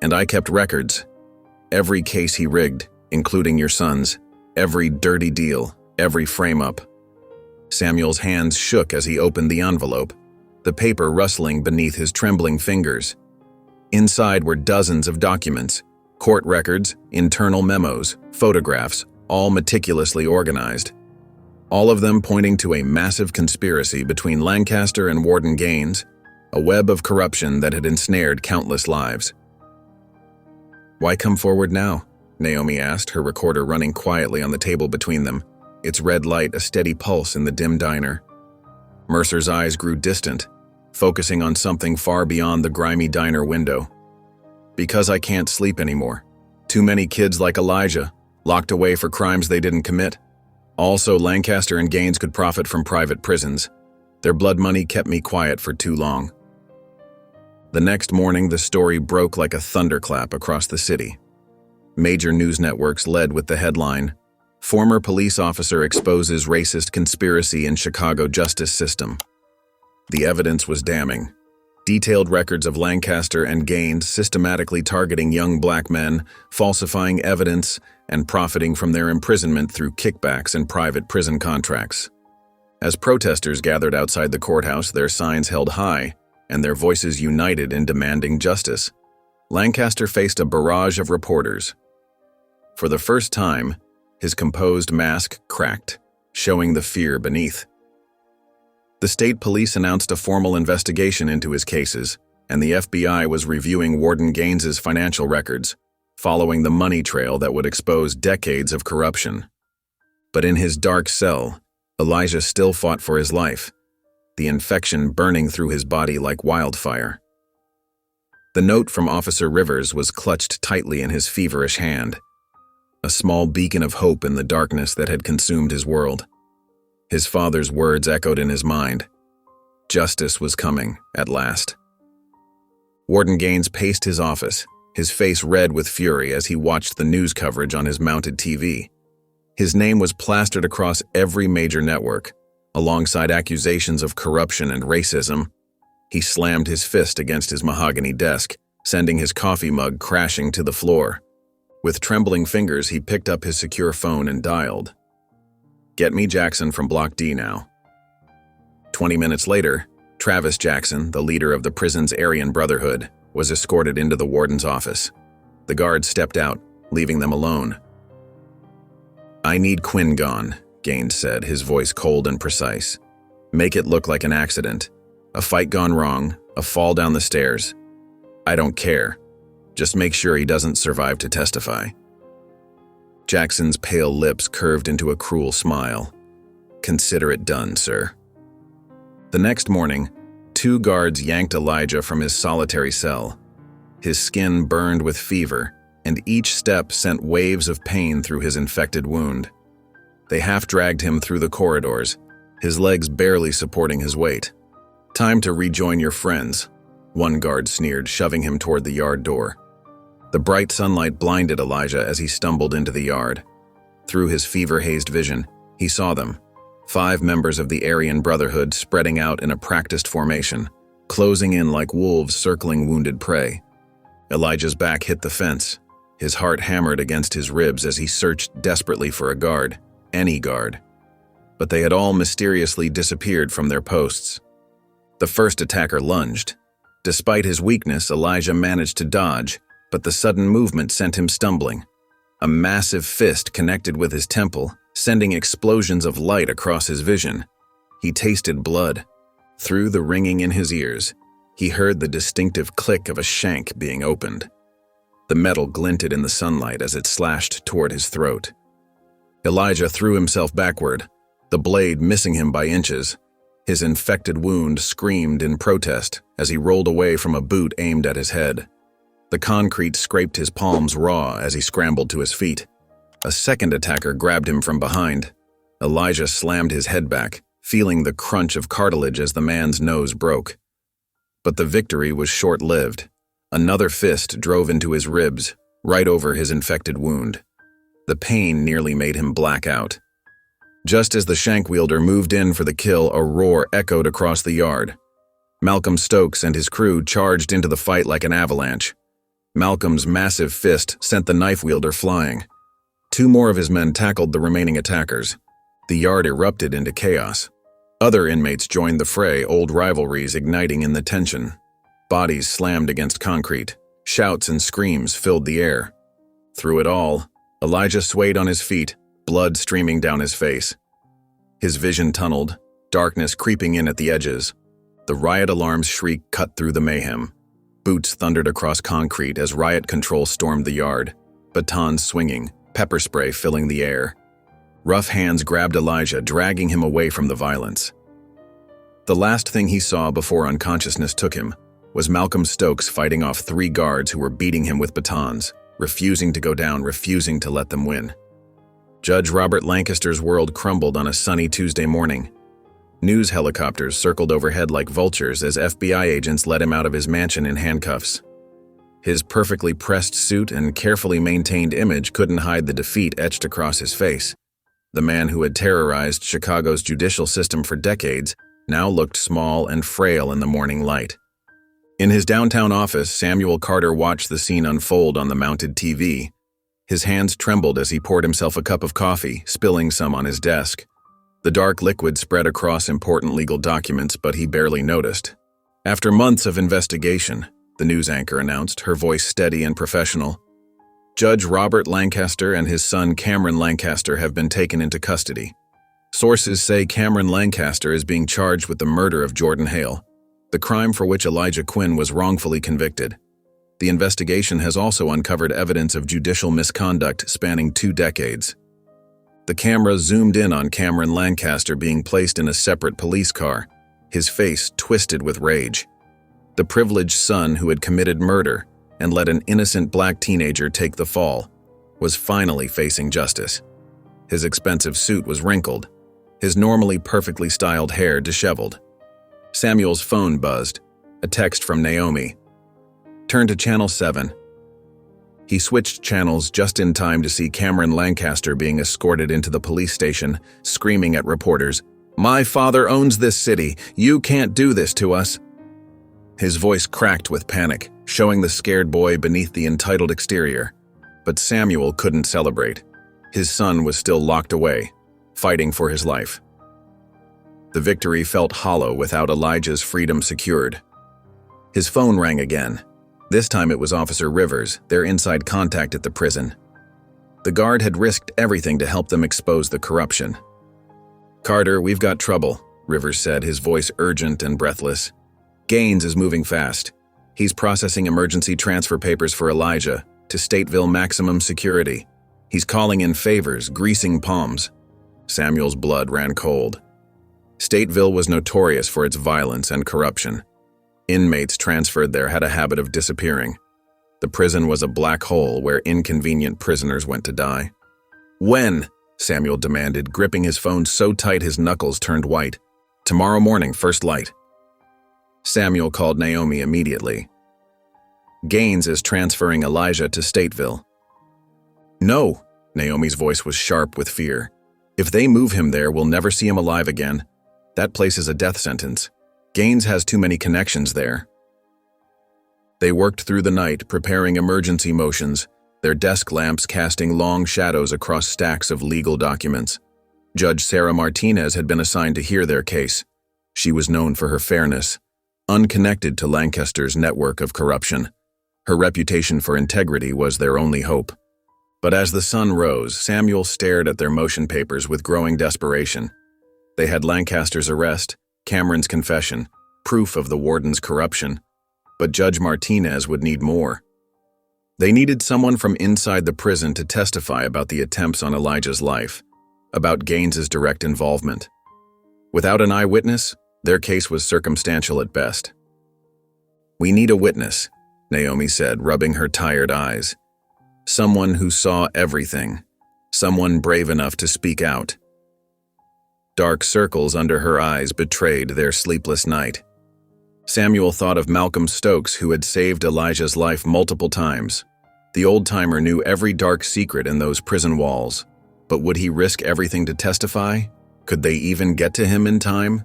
A: "And I kept records. Every case he rigged, including your son's, every dirty deal, every frame-up." Samuel's hands shook as he opened the envelope, the paper rustling beneath his trembling fingers. Inside were dozens of documents, court records, internal memos, photographs, all meticulously organized. All of them pointing to a massive conspiracy between Lancaster and Warden Gaines, a web of corruption that had ensnared countless lives. "Why come forward now?" Naomi asked, her recorder running quietly on the table between them, its red light a steady pulse in the dim diner. Mercer's eyes grew distant, focusing on something far beyond the grimy diner window. "Because I can't sleep anymore. Too many kids like Elijah, locked away for crimes they didn't commit. Also, Lancaster and Gaines could profit from private prisons. Their blood money kept me quiet for too long." The next morning, the story broke like a thunderclap across the city. Major news networks led with the headline, "Former police officer exposes racist conspiracy in Chicago justice system." The evidence was damning. Detailed records of Lancaster and Gaines systematically targeting young black men, falsifying evidence, and profiting from their imprisonment through kickbacks and private prison contracts. As protesters gathered outside the courthouse, their signs held high, and their voices united in demanding justice, Lancaster faced a barrage of reporters. For the first time, his composed mask cracked, showing the fear beneath. The state police announced a formal investigation into his cases, and the FBI was reviewing Warden Gaines's financial records, following the money trail that would expose decades of corruption. But in his dark cell, Elijah still fought for his life, the infection burning through his body like wildfire. The note from Officer Rivers was clutched tightly in his feverish hand, a small beacon of hope in the darkness that had consumed his world. His father's words echoed in his mind. Justice was coming, at last. Warden Gaines paced his office, his face red with fury as he watched the news coverage on his mounted TV. His name was plastered across every major network, alongside accusations of corruption and racism. He slammed his fist against his mahogany desk, sending his coffee mug crashing to the floor. With trembling fingers, he picked up his secure phone and dialed. "Get me Jackson from Block D now." 20 minutes later, Travis Jackson, the leader of the prison's Aryan Brotherhood, was escorted into the warden's office. The guards stepped out, leaving them alone. "I need Quinn gone," Gaines said, his voice cold and precise. "Make it look like an accident. A fight gone wrong, a fall down the stairs. I don't care. Just make sure he doesn't survive to testify." Jackson's pale lips curved into a cruel smile. "Consider it done, sir." The next morning, 2 guards yanked Elijah from his solitary cell. His skin burned with fever, and each step sent waves of pain through his infected wound. They half-dragged him through the corridors, his legs barely supporting his weight. "Time to rejoin your friends," one guard sneered, shoving him toward the yard door. The bright sunlight blinded Elijah as he stumbled into the yard. Through his fever-hazed vision, he saw them, 5 members of the Aryan Brotherhood spreading out in a practiced formation, closing in like wolves circling wounded prey. Elijah's back hit the fence. His heart hammered against his ribs as he searched desperately for a guard, any guard. But they had all mysteriously disappeared from their posts. The first attacker lunged. Despite his weakness, Elijah managed to dodge, but the sudden movement sent him stumbling. A massive fist connected with his temple, sending explosions of light across his vision. He tasted blood. Through the ringing in his ears, he heard the distinctive click of a shank being opened. The metal glinted in the sunlight as it slashed toward his throat. Elijah threw himself backward, the blade missing him by inches. His infected wound screamed in protest as he rolled away from a boot aimed at his head. The concrete scraped his palms raw as he scrambled to his feet. A second attacker grabbed him from behind. Elijah slammed his head back, feeling the crunch of cartilage as the man's nose broke. But the victory was short-lived. Another fist drove into his ribs, right over his infected wound. The pain nearly made him black out. Just as the shank wielder moved in for the kill, a roar echoed across the yard. Malcolm Stokes and his crew charged into the fight like an avalanche. Malcolm's massive fist sent the knife wielder flying. 2 more of his men tackled the remaining attackers. The yard erupted into chaos. Other inmates joined the fray, old rivalries igniting in the tension. Bodies slammed against concrete. Shouts and screams filled the air. Through it all, Elijah swayed on his feet, blood streaming down his face. His vision tunneled, darkness creeping in at the edges. The riot alarm's shriek cut through the mayhem. Boots thundered across concrete as riot control stormed the yard, batons swinging, pepper spray filling the air. Rough hands grabbed Elijah, dragging him away from the violence. The last thing he saw before unconsciousness took him was Malcolm Stokes fighting off 3 guards who were beating him with batons, refusing to go down, refusing to let them win. Judge Robert Lancaster's world crumbled on a sunny Tuesday morning. News helicopters circled overhead like vultures as FBI agents led him out of his mansion in handcuffs. His perfectly pressed suit and carefully maintained image couldn't hide the defeat etched across his face. The man who had terrorized Chicago's judicial system for decades now looked small and frail in the morning light. In his downtown office, Samuel Carter watched the scene unfold on the mounted TV. His hands trembled as he poured himself a cup of coffee, spilling some on his desk. The dark liquid spread across important legal documents, but he barely noticed. After months of investigation, the news anchor announced, her voice steady and professional, Judge Robert Lancaster and his son Cameron Lancaster have been taken into custody. Sources say Cameron Lancaster is being charged with the murder of Jordan Hale, the crime for which Elijah Quinn was wrongfully convicted. The investigation has also uncovered evidence of judicial misconduct spanning 2 decades. The camera zoomed in on Cameron Lancaster being placed in a separate police car, his face twisted with rage. The privileged son who had committed murder and let an innocent black teenager take the fall was finally facing justice. His expensive suit was wrinkled, his normally perfectly styled hair disheveled. Samuel's phone buzzed, a text from Naomi. Turn to Channel 7. He switched channels just in time to see Cameron Lancaster being escorted into the police station, screaming at reporters, "My father owns this city. You can't do this to us." His voice cracked with panic, showing the scared boy beneath the entitled exterior. But Samuel couldn't celebrate. His son was still locked away, fighting for his life. The victory felt hollow without Elijah's freedom secured. His phone rang again. This time it was Officer Rivers, their inside contact at the prison. The guard had risked everything to help them expose the corruption. "Carter, we've got trouble," Rivers said, his voice urgent and breathless. "Gaines is moving fast. He's processing emergency transfer papers for Elijah to Stateville maximum security. He's calling in favors, greasing palms." Samuel's blood ran cold. Stateville was notorious for its violence and corruption. Inmates transferred there had a habit of disappearing. The prison was a black hole where inconvenient prisoners went to die. "When?" Samuel demanded, gripping his phone so tight his knuckles turned white. "Tomorrow morning, first light." Samuel called Naomi immediately. "Gaines is transferring Elijah to Stateville." "No," Naomi's voice was sharp with fear. "If they move him there, we'll never see him alive again. That place is a death sentence. Gaines has too many connections there." They worked through the night, preparing emergency motions, their desk lamps casting long shadows across stacks of legal documents. Judge Sarah Martinez had been assigned to hear their case. She was known for her fairness, unconnected to Lancaster's network of corruption. Her reputation for integrity was their only hope. But as the sun rose, Samuel stared at their motion papers with growing desperation. They had Lancaster's arrest, Cameron's confession, proof of the warden's corruption. But Judge Martinez would need more. They needed someone from inside the prison to testify about the attempts on Elijah's life, about Gaines's direct involvement. Without an eyewitness, their case was circumstantial at best. "We need a witness," Naomi said, rubbing her tired eyes. "Someone who saw everything. Someone brave enough to speak out." Dark circles under her eyes betrayed their sleepless night. Samuel thought of Malcolm Stokes, who had saved Elijah's life multiple times. The old-timer knew every dark secret in those prison walls. But would he risk everything to testify? Could they even get to him in time?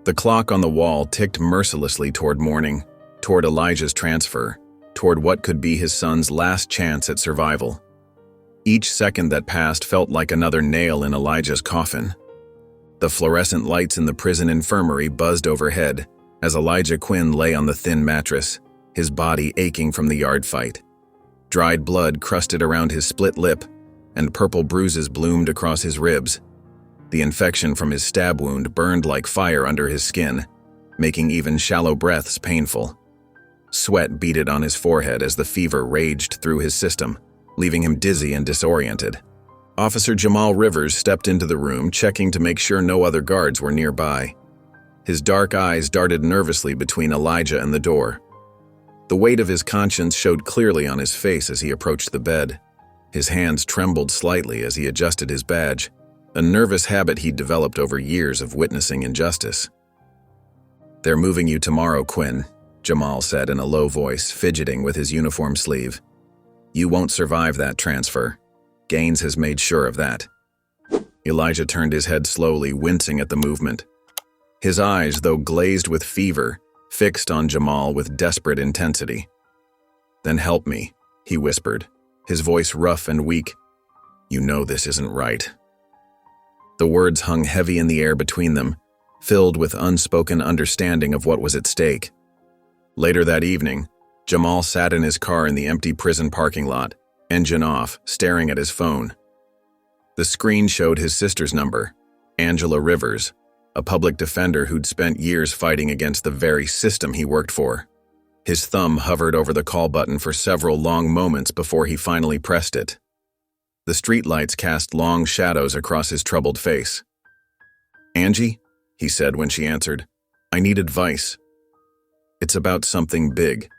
A: The clock on the wall ticked mercilessly toward morning, toward Elijah's transfer, toward what could be his son's last chance at survival. Each second that passed felt like another nail in Elijah's coffin. The fluorescent lights in the prison infirmary buzzed overhead as Elijah Quinn lay on the thin mattress, his body aching from the yard fight. Dried blood crusted around his split lip, and purple bruises bloomed across his ribs. The infection from his stab wound burned like fire under his skin, making even shallow breaths painful. Sweat beaded on his forehead as the fever raged through his system, leaving him dizzy and disoriented. Officer Jamal Rivers stepped into the room, checking to make sure no other guards were nearby. His dark eyes darted nervously between Elijah and the door. The weight of his conscience showed clearly on his face as he approached the bed. His hands trembled slightly as he adjusted his badge. a nervous habit he'd developed over years of witnessing injustice. "They're moving you tomorrow, Quinn," Jamal said in a low voice, fidgeting with his uniform sleeve. "You won't survive that transfer. Gaines has made sure of that." Elijah turned his head slowly, wincing at the movement. His eyes, though glazed with fever, fixed on Jamal with desperate intensity. "Then help me," he whispered, his voice rough and weak. "You know this isn't right." The words hung heavy in the air between them, filled with unspoken understanding of what was at stake. Later that evening, Jamal sat in his car in the empty prison parking lot, engine off, staring at his phone. The screen showed his sister's number, Angela Rivers, a public defender who'd spent years fighting against the very system he worked for. His thumb hovered over the call button for several long moments before he finally pressed it. The streetlights cast long shadows across his troubled face. "Angie," he said when she answered, "I need advice. It's about something big."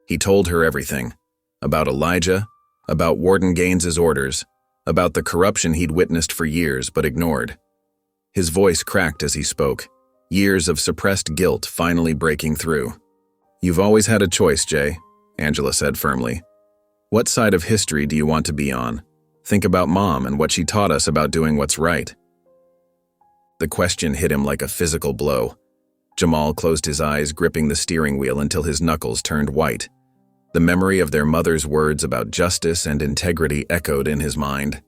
A: He told her everything. About Elijah, about Warden Gaines's orders, about the corruption he'd witnessed for years but ignored. His voice cracked as he spoke, years of suppressed guilt finally breaking through. "You've always had a choice, Jay," Angela said firmly. "What side of history do you want to be on? Think about Mom and what she taught us about doing what's right." The question hit him like a physical blow. Jamal closed his eyes, gripping the steering wheel until his knuckles turned white. The memory of their mother's words about justice and integrity echoed in his mind.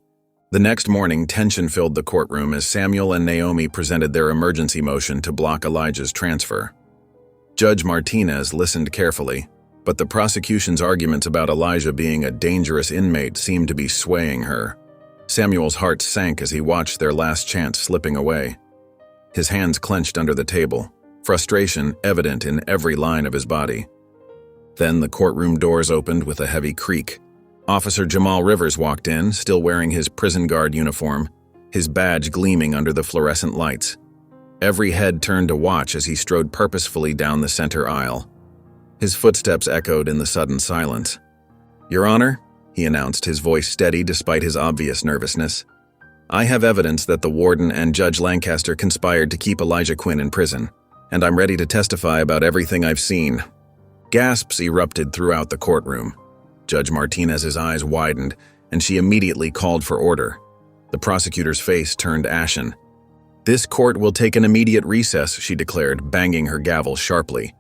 A: The next morning, tension filled the courtroom as Samuel and Naomi presented their emergency motion to block Elijah's transfer. Judge Martinez listened carefully, but the prosecution's arguments about Elijah being a dangerous inmate seemed to be swaying her. Samuel's heart sank as he watched their last chance slipping away. His hands clenched under the table, frustration evident in every line of his body. Then the courtroom doors opened with a heavy creak. Officer Jamal Rivers walked in, still wearing his prison guard uniform, his badge gleaming under the fluorescent lights. Every head turned to watch as he strode purposefully down the center aisle. His footsteps echoed in the sudden silence. "Your Honor," he announced, his voice steady despite his obvious nervousness, "I have evidence that the warden and Judge Lancaster conspired to keep Elijah Quinn in prison, and I'm ready to testify about everything I've seen." Gasps erupted throughout the courtroom. Judge Martinez's eyes widened, and she immediately called for order. The prosecutor's face turned ashen. "This court will take an immediate recess," she declared, banging her gavel sharply.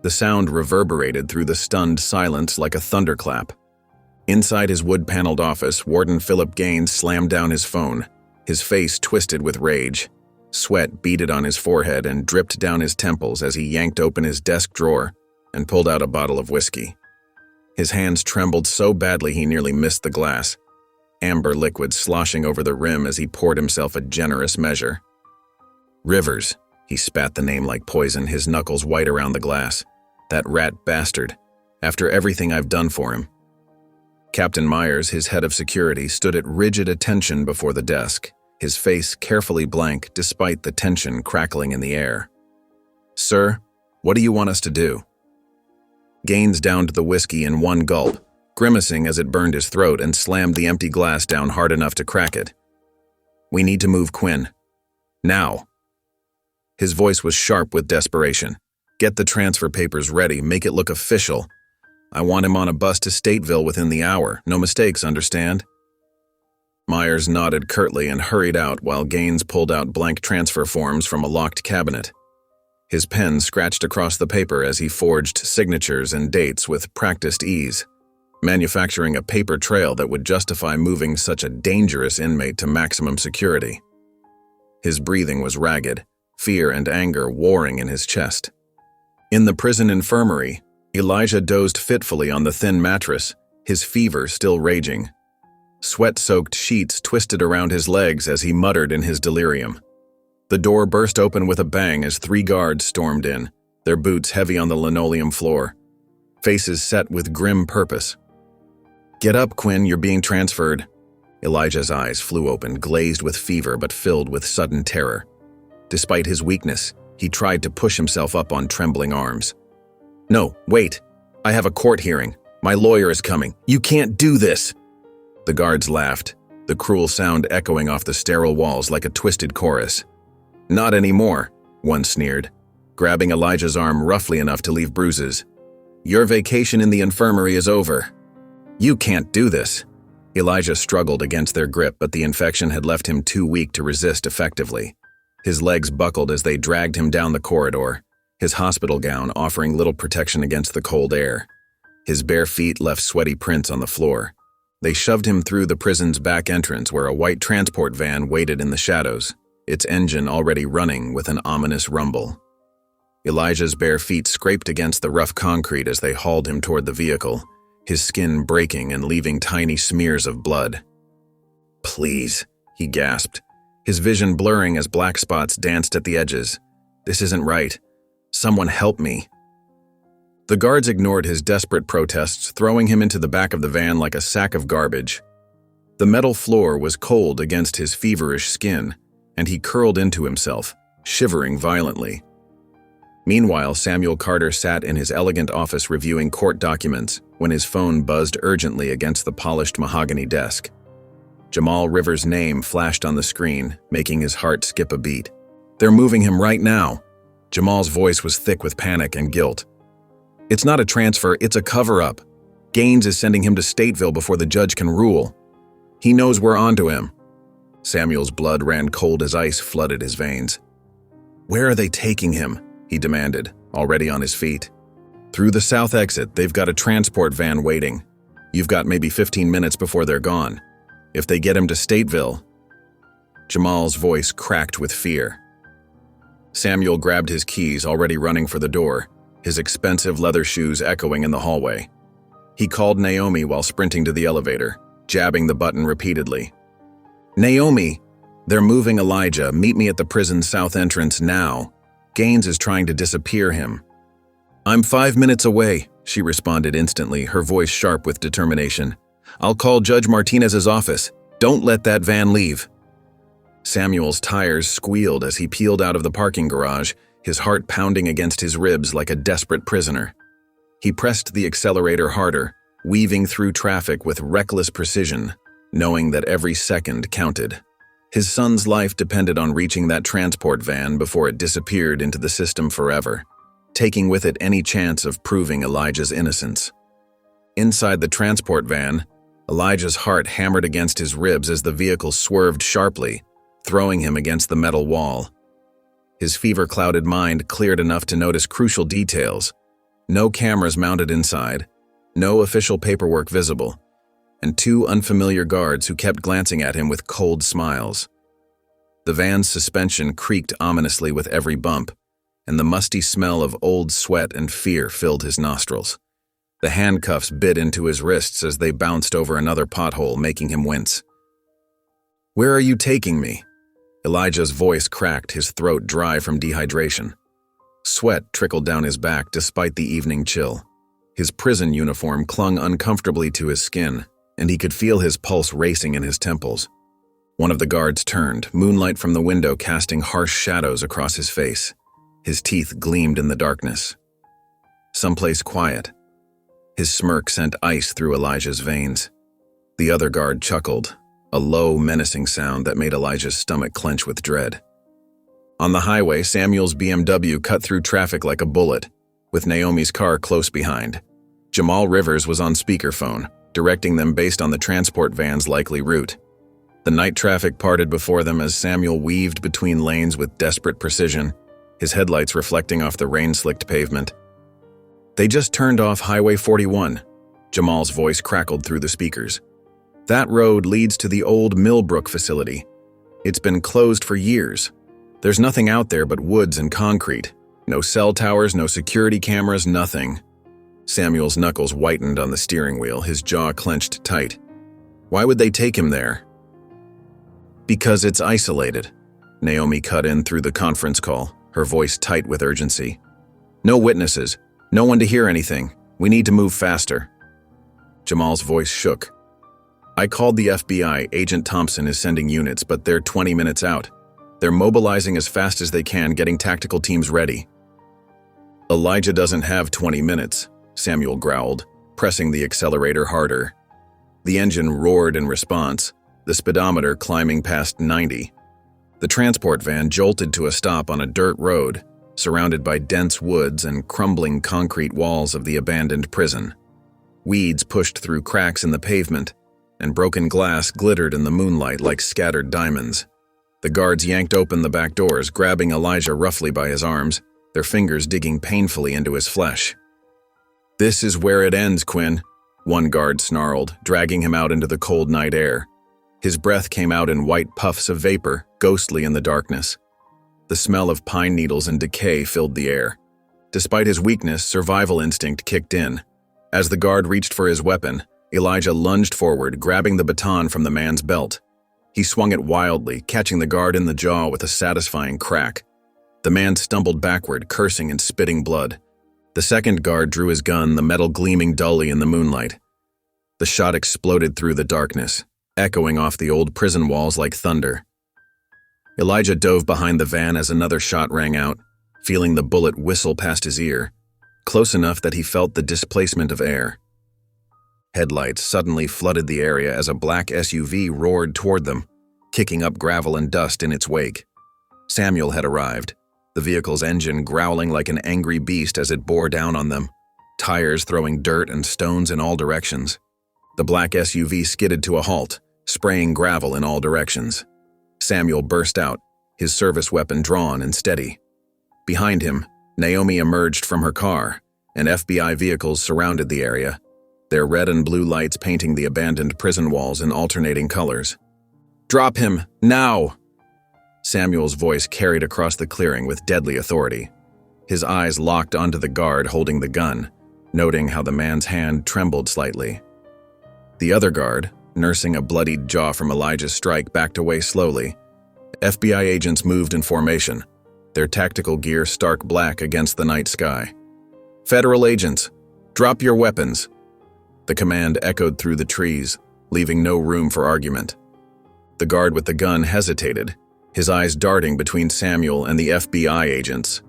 A: The sound reverberated through the stunned silence like a thunderclap. Inside his wood-paneled office, Warden Philip Gaines slammed down his phone, his face twisted with rage. Sweat beaded on his forehead and dripped down his temples as he yanked open his desk drawer and pulled out a bottle of whiskey. His hands trembled so badly he nearly missed the glass, amber liquid sloshing over the rim as he poured himself a generous measure. "Rivers," he spat the name like poison, his knuckles white around the glass. "That rat bastard. After everything I've done for him." Captain Myers, his head of security, stood at rigid attention before the desk, his face carefully blank despite the tension crackling in the air. "Sir, what do you want us to do?" Gaines downed the whiskey in one gulp, grimacing as it burned his throat, and slammed the empty glass down hard enough to crack it. "We need to move Quinn. Now." His voice was sharp with desperation. "Get the transfer papers ready, make it look official. I want him on a bus to Stateville within the hour. No mistakes, understand?" Myers nodded curtly and hurried out while Gaines pulled out blank transfer forms from a locked cabinet. His pen scratched across the paper as he forged signatures and dates with practiced ease, manufacturing a paper trail that would justify moving such a dangerous inmate to maximum security. His breathing was ragged, fear and anger warring in his chest. In the prison infirmary, Elijah dozed fitfully on the thin mattress, his fever still raging. Sweat-soaked sheets twisted around his legs as he muttered in his delirium. The door burst open with a bang as 3 guards stormed in, their boots heavy on the linoleum floor, faces set with grim purpose. "Get up, Quinn, you're being transferred." Elijah's eyes flew open, glazed with fever but filled with sudden terror. Despite his weakness, he tried to push himself up on trembling arms. "No, wait. I have a court hearing. My lawyer is coming. You can't do this." The guards laughed, the cruel sound echoing off the sterile walls like a twisted chorus. "Not anymore," one sneered, grabbing Elijah's arm roughly enough to leave bruises. "Your vacation in the infirmary is over." "You can't do this." Elijah struggled against their grip, but the infection had left him too weak to resist effectively. His legs buckled as they dragged him down the corridor, his hospital gown offering little protection against the cold air. His bare feet left sweaty prints on the floor. They shoved him through the prison's back entrance where a white transport van waited in the shadows, its engine already running with an ominous rumble. Elijah's bare feet scraped against the rough concrete as they hauled him toward the vehicle, his skin breaking and leaving tiny smears of blood. "Please," he gasped, his vision blurring as black spots danced at the edges. "This isn't right. Someone help me." The guards ignored his desperate protests, throwing him into the back of the van like a sack of garbage. The metal floor was cold against his feverish skin, and he curled into himself, shivering violently. Meanwhile, Samuel Carter sat in his elegant office reviewing court documents when his phone buzzed urgently against the polished mahogany desk. Jamal Rivers' name flashed on the screen, making his heart skip a beat. "They're moving him right now." Jamal's voice was thick with panic and guilt. "It's not a transfer, it's a cover-up. Gaines is sending him to Stateville before the judge can rule. He knows we're onto him." Samuel's blood ran cold as ice flooded his veins. "Where are they taking him?" he demanded, already on his feet. "Through the south exit. They've got a transport van waiting. You've got maybe 15 minutes before they're gone. If they get him to Stateville..." Jamal's voice cracked with fear. Samuel grabbed his keys, already running for the door, his expensive leather shoes echoing in the hallway. He called Naomi while sprinting to the elevator, jabbing the button repeatedly. "Naomi! They're moving Elijah. Meet me at the prison's south entrance now. Gaines is trying to disappear him." "I'm 5 minutes away," she responded instantly, her voice sharp with determination. "I'll call Judge Martinez's office. Don't let that van leave." Samuel's tires squealed as he peeled out of the parking garage, his heart pounding against his ribs like a desperate prisoner. He pressed the accelerator harder, weaving through traffic with reckless precision, knowing that every second counted. His son's life depended on reaching that transport van before it disappeared into the system forever, taking with it any chance of proving Elijah's innocence. Inside the transport van, Elijah's heart hammered against his ribs as the vehicle swerved sharply, throwing him against the metal wall. His fever-clouded mind cleared enough to notice crucial details. No cameras mounted inside, no official paperwork visible, and 2 unfamiliar guards who kept glancing at him with cold smiles. The van's suspension creaked ominously with every bump, and the musty smell of old sweat and fear filled his nostrils. The handcuffs bit into his wrists as they bounced over another pothole, making him wince. "Where are you taking me?" Elijah's voice cracked, his throat dry from dehydration. Sweat trickled down his back despite the evening chill. His prison uniform clung uncomfortably to his skin, and he could feel his pulse racing in his temples. One of the guards turned, moonlight from the window casting harsh shadows across his face. His teeth gleamed in the darkness. Someplace quiet. His smirk sent ice through Elijah's veins. The other guard chuckled, a low, menacing sound that made Elijah's stomach clench with dread. On the highway, Samuel's BMW cut through traffic like a bullet, with Naomi's car close behind. Jamal Rivers was on speakerphone, directing them based on the transport van's likely route. The night traffic parted before them as Samuel weaved between lanes with desperate precision, his headlights reflecting off the rain-slicked pavement. "They just turned off Highway 41, Jamal's voice crackled through the speakers. "That road leads to the old Millbrook facility. It's been closed for years. There's nothing out there but woods and concrete. No cell towers, no security cameras, nothing." Samuel's knuckles whitened on the steering wheel, his jaw clenched tight. "Why would they take him there?" "Because it's isolated," Naomi cut in through the conference call, her voice tight with urgency. "No witnesses, no one to hear anything. We need to move faster." Jamal's voice shook. "I called the FBI. Agent Thompson is sending units, but they're 20 minutes out. They're mobilizing as fast as they can, getting tactical teams ready." "Elijah doesn't have 20 minutes, Samuel growled, pressing the accelerator harder. The engine roared in response, the speedometer climbing past 90. The transport van jolted to a stop on a dirt road, surrounded by dense woods and crumbling concrete walls of the abandoned prison. Weeds pushed through cracks in the pavement, and broken glass glittered in the moonlight like scattered diamonds. The guards yanked open the back doors, grabbing Elijah roughly by his arms, their fingers digging painfully into his flesh. "This is where it ends, Quinn," one guard snarled, dragging him out into the cold night air. His breath came out in white puffs of vapor, ghostly in the darkness. The smell of pine needles and decay filled the air. Despite his weakness, survival instinct kicked in. As the guard reached for his weapon, Elijah lunged forward, grabbing the baton from the man's belt. He swung it wildly, catching the guard in the jaw with a satisfying crack. The man stumbled backward, cursing and spitting blood. The second guard drew his gun, the metal gleaming dully in the moonlight. The shot exploded through the darkness, echoing off the old prison walls like thunder. Elijah dove behind the van as another shot rang out, feeling the bullet whistle past his ear, close enough that he felt the displacement of air. Headlights suddenly flooded the area as a black SUV roared toward them, kicking up gravel and dust in its wake. Samuel had arrived, the vehicle's engine growling like an angry beast as it bore down on them, tires throwing dirt and stones in all directions. The black SUV skidded to a halt, spraying gravel in all directions. Samuel burst out, his service weapon drawn and steady. Behind him, Naomi emerged from her car, and FBI vehicles surrounded the area, their red and blue lights painting the abandoned prison walls in alternating colors. "Drop him, now!" Samuel's voice carried across the clearing with deadly authority. His eyes locked onto the guard holding the gun, noting how the man's hand trembled slightly. The other guard, nursing a bloodied jaw from Elijah's strike, backed away slowly. FBI agents moved in formation, their tactical gear stark black against the night sky. "Federal agents, drop your weapons!" The command echoed through the trees, leaving no room for argument. The guard with the gun hesitated, his eyes darting between Samuel and the FBI agents.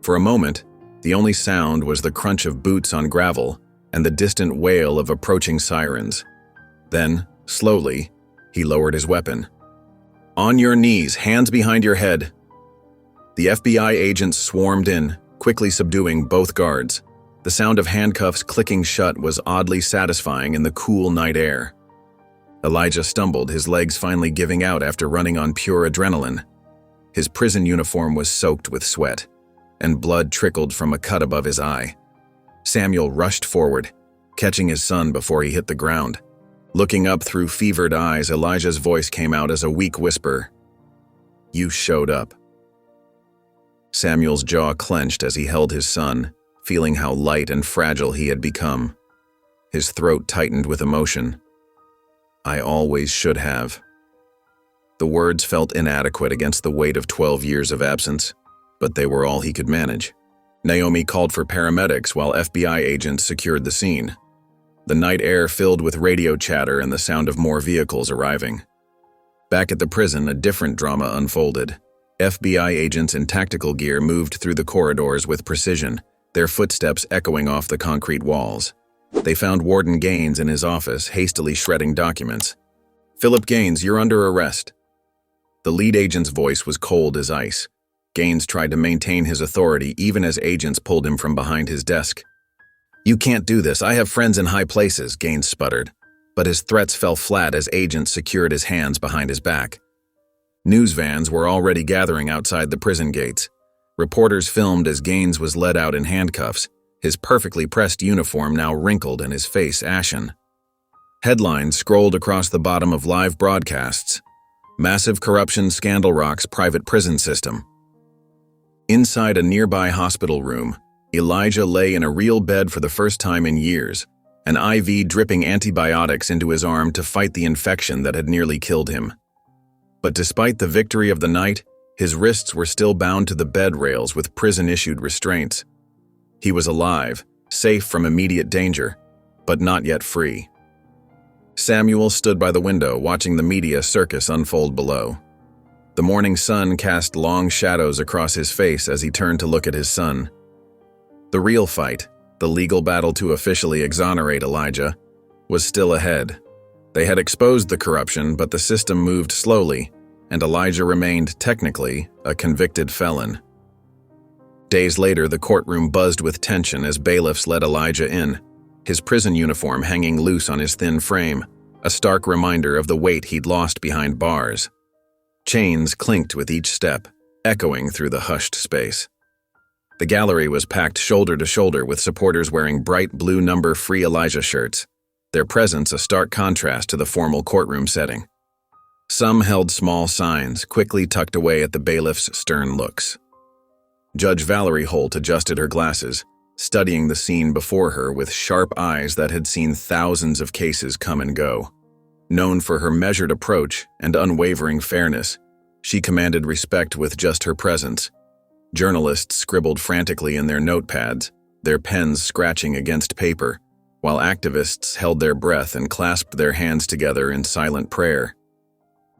A: For a moment, the only sound was the crunch of boots on gravel and the distant wail of approaching sirens. Then, slowly, he lowered his weapon. "On your knees, hands behind your head." The FBI agents swarmed in, quickly subduing both guards. The sound of handcuffs clicking shut was oddly satisfying in the cool night air. Elijah stumbled, his legs finally giving out after running on pure adrenaline. His prison uniform was soaked with sweat, and blood trickled from a cut above his eye. Samuel rushed forward, catching his son before he hit the ground. Looking up through fevered eyes, Elijah's voice came out as a weak whisper. "You showed up." Samuel's jaw clenched as he held his son, feeling how light and fragile he had become. His throat tightened with emotion. "I always should have." The words felt inadequate against the weight of 12 years of absence, but they were all he could manage. Naomi called for paramedics while FBI agents secured the scene. The night air filled with radio chatter and the sound of more vehicles arriving. Back at the prison, a different drama unfolded. FBI agents in tactical gear moved through the corridors with precision, their footsteps echoing off the concrete walls. They found Warden Gaines in his office, hastily shredding documents. "Philip Gaines, you're under arrest." The lead agent's voice was cold as ice. Gaines tried to maintain his authority even as agents pulled him from behind his desk. "You can't do this. I have friends in high places," Gaines sputtered. But his threats fell flat as agents secured his hands behind his back. News vans were already gathering outside the prison gates. Reporters filmed as Gaines was led out in handcuffs, his perfectly pressed uniform now wrinkled and his face ashen. Headlines scrolled across the bottom of live broadcasts. "Massive corruption scandal rocks private prison system." Inside a nearby hospital room, Elijah lay in a real bed for the first time in years, an IV dripping antibiotics into his arm to fight the infection that had nearly killed him. But despite the victory of the night, his wrists were still bound to the bed rails with prison-issued restraints. He was alive, safe from immediate danger, but not yet free. Samuel stood by the window, watching the media circus unfold below. The morning sun cast long shadows across his face as he turned to look at his son. The real fight, the legal battle to officially exonerate Elijah, was still ahead. They had exposed the corruption, but the system moved slowly, and Elijah remained, technically, a convicted felon. Days later, the courtroom buzzed with tension as bailiffs led Elijah in, his prison uniform hanging loose on his thin frame, a stark reminder of the weight he'd lost behind bars. Chains clinked with each step, echoing through the hushed space. The gallery was packed shoulder to shoulder with supporters wearing bright blue number Free Elijah shirts, their presence a stark contrast to the formal courtroom setting. Some held small signs, quickly tucked away at the bailiff's stern looks. Judge Valerie Holt adjusted her glasses, studying the scene before her with sharp eyes that had seen thousands of cases come and go. Known for her measured approach and unwavering fairness, she commanded respect with just her presence. Journalists scribbled frantically in their notepads, their pens scratching against paper, while activists held their breath and clasped their hands together in silent prayer.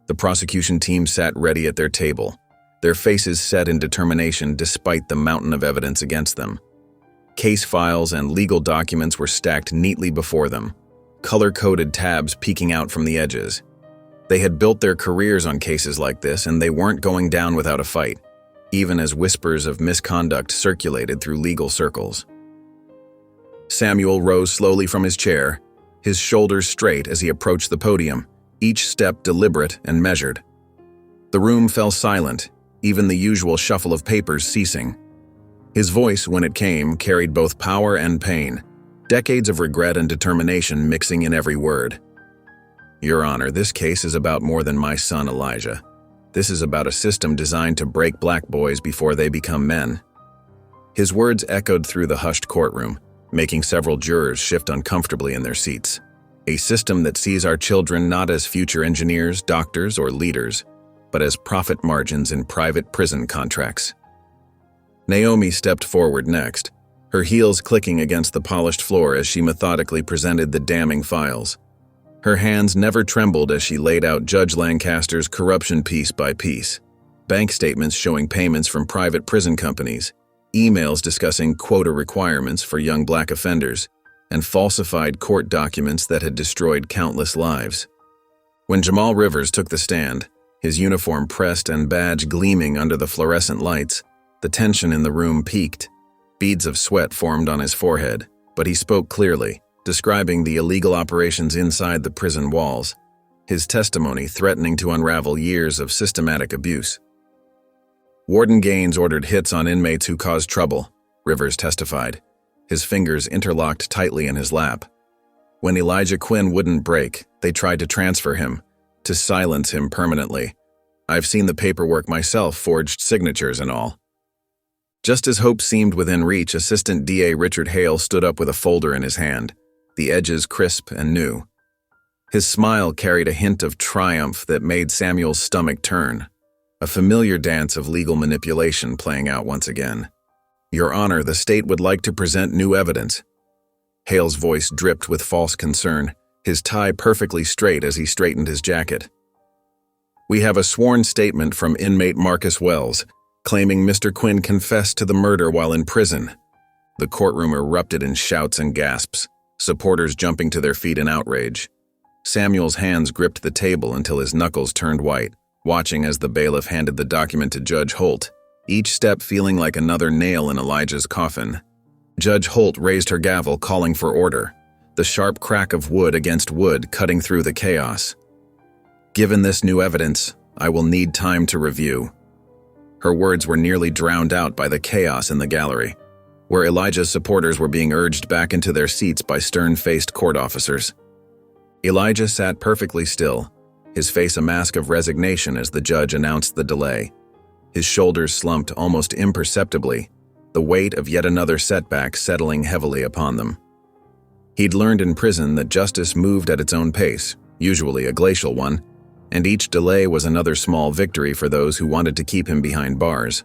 A: The prosecution team sat ready at their table, their faces set in determination despite the mountain of evidence against them. Case files and legal documents were stacked neatly before them, color-coded tabs peeking out from the edges. They had built their careers on cases like this, and they weren't going down without a fight, even as whispers of misconduct circulated through legal circles. Samuel rose slowly from his chair, his shoulders straight as he approached the podium, each step deliberate and measured. The room fell silent, even the usual shuffle of papers ceasing. His voice, when it came, carried both power and pain, decades of regret and determination mixing in every word. Your Honor, this case is about more than my son Elijah. This is about a system designed to break black boys before they become men. His words echoed through the hushed courtroom, making several jurors shift uncomfortably in their seats. A system that sees our children not as future engineers, doctors, or leaders, but as profit margins in private prison contracts. Naomi stepped forward next, her heels clicking against the polished floor as she methodically presented the damning files. Her hands never trembled as she laid out Judge Lancaster's corruption piece by piece. Bank statements showing payments from private prison companies, emails discussing quota requirements for young black offenders, and falsified court documents that had destroyed countless lives. When Jamal Rivers took the stand, his uniform pressed and badge gleaming under the fluorescent lights, the tension in the room peaked. Beads of sweat formed on his forehead, but he spoke clearly, describing the illegal operations inside the prison walls, his testimony threatening to unravel years of systematic abuse. Warden Gaines ordered hits on inmates who caused trouble, Rivers testified, his fingers interlocked tightly in his lap. When Elijah Quinn wouldn't break, they tried to transfer him, to silence him permanently. I've seen the paperwork myself, forged signatures and all. Just as hope seemed within reach, Assistant DA Richard Hale stood up with a folder in his hand, the edges crisp and new. His smile carried a hint of triumph that made Samuel's stomach turn, a familiar dance of legal manipulation playing out once again. Your Honor, the state would like to present new evidence. Hale's voice dripped with false concern, his tie perfectly straight as he straightened his jacket. We have a sworn statement from inmate Marcus Wells, claiming Mr. Quinn confessed to the murder while in prison. The courtroom erupted in shouts and gasps, supporters jumping to their feet in outrage. Samuel's hands gripped the table until his knuckles turned white, watching as the bailiff handed the document to Judge Holt, each step feeling like another nail in Elijah's coffin. Judge Holt raised her gavel, calling for order, the sharp crack of wood against wood cutting through the chaos. Given this new evidence, I will need time to review. Her words were nearly drowned out by the chaos in the gallery, where Elijah's supporters were being urged back into their seats by stern-faced court officers. Elijah sat perfectly still, his face a mask of resignation as the judge announced the delay. His shoulders slumped almost imperceptibly, the weight of yet another setback settling heavily upon them. He'd learned in prison that justice moved at its own pace, usually a glacial one, and each delay was another small victory for those who wanted to keep him behind bars.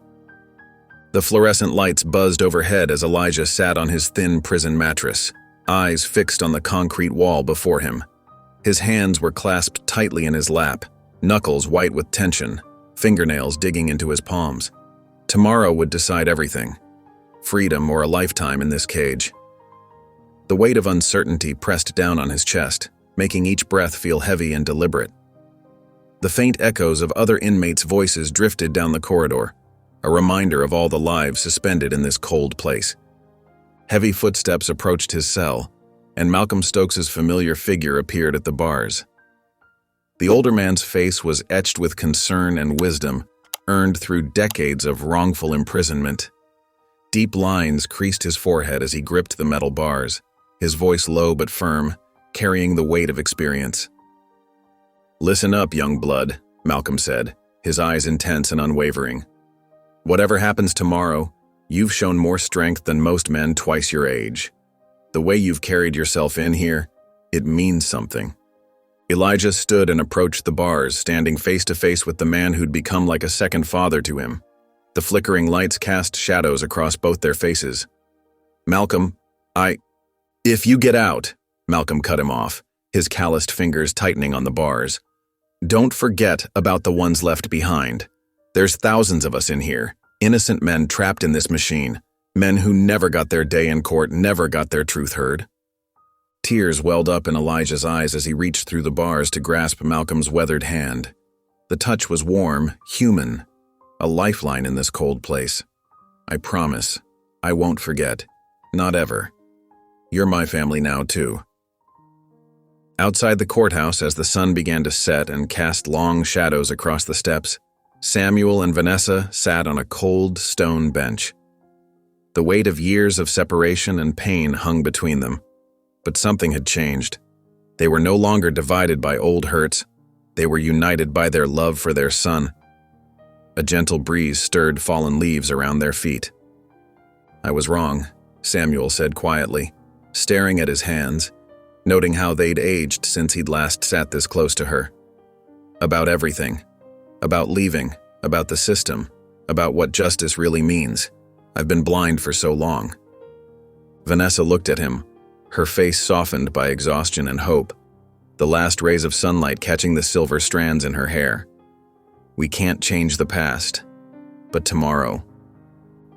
A: The fluorescent lights buzzed overhead as Elijah sat on his thin prison mattress, eyes fixed on the concrete wall before him. His hands were clasped tightly in his lap, knuckles white with tension, fingernails digging into his palms. Tomorrow would decide everything. Freedom or a lifetime in this cage. The weight of uncertainty pressed down on his chest, making each breath feel heavy and deliberate. The faint echoes of other inmates' voices drifted down the corridor, a reminder of all the lives suspended in this cold place. Heavy footsteps approached his cell, and Malcolm Stokes's familiar figure appeared at the bars. The older man's face was etched with concern and wisdom, earned through decades of wrongful imprisonment. Deep lines creased his forehead as he gripped the metal bars, his voice low but firm, carrying the weight of experience. "Listen up, young blood," Malcolm said, his eyes intense and unwavering. "Whatever happens tomorrow, you've shown more strength than most men twice your age. The way you've carried yourself in here, it means something." Elijah stood and approached the bars, standing face to face with the man who'd become like a second father to him. The flickering lights cast shadows across both their faces. "Malcolm, If you get out," Malcolm cut him off, his calloused fingers tightening on the bars. "Don't forget about the ones left behind. There's thousands of us in here, innocent men trapped in this machine, men who never got their day in court, never got their truth heard." Tears welled up in Elijah's eyes as he reached through the bars to grasp Malcolm's weathered hand. The touch was warm, human, a lifeline in this cold place. "I promise, I won't forget. Not ever. You're my family now, too." Outside the courthouse, as the sun began to set and cast long shadows across the steps, Samuel and Vanessa sat on a cold stone bench. The weight of years of separation and pain hung between them. But something had changed. They were no longer divided by old hurts. They were united by their love for their son. A gentle breeze stirred fallen leaves around their feet. "I was wrong," Samuel said quietly, staring at his hands, noting how they'd aged since he'd last sat this close to her. "About everything. About leaving, about the system, about what justice really means. I've been blind for so long." Vanessa looked at him, her face softened by exhaustion and hope, the last rays of sunlight catching the silver strands in her hair. "We can't change the past, but tomorrow.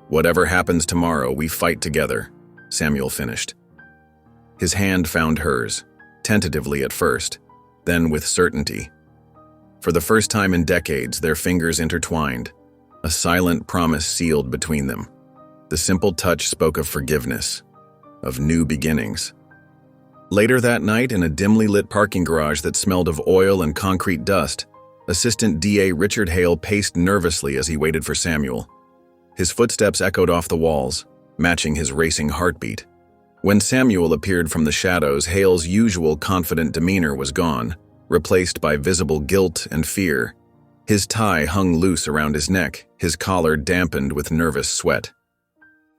A: Whatever happens tomorrow, we fight together," Samuel finished. His hand found hers, tentatively at first, then with certainty. For the first time in decades, their fingers intertwined, a silent promise sealed between them. The simple touch spoke of forgiveness, of new beginnings. Later that night, in a dimly lit parking garage that smelled of oil and concrete dust, Assistant DA Richard Hale paced nervously as he waited for Samuel. His footsteps echoed off the walls, matching his racing heartbeat. When Samuel appeared from the shadows, Hale's usual confident demeanor was gone, replaced by visible guilt and fear. His tie hung loose around his neck, his collar dampened with nervous sweat.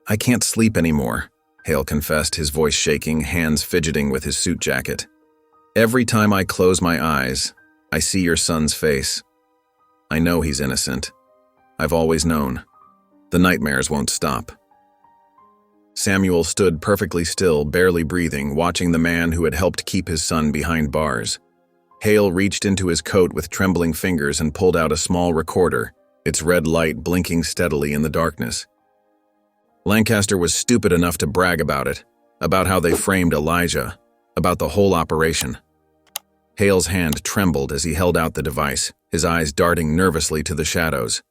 A: "I can't sleep anymore," Hale confessed, his voice shaking, hands fidgeting with his suit jacket. "Every time I close my eyes, I see your son's face. I know he's innocent. I've always known. The nightmares won't stop." Samuel stood perfectly still, barely breathing, watching the man who had helped keep his son behind bars. Hale reached into his coat with trembling fingers and pulled out a small recorder, its red light blinking steadily in the darkness. Lancaster was stupid enough to brag about it, about how they framed Elijah, about the whole operation. Hale's hand trembled as he held out the device, his eyes darting nervously to the shadows.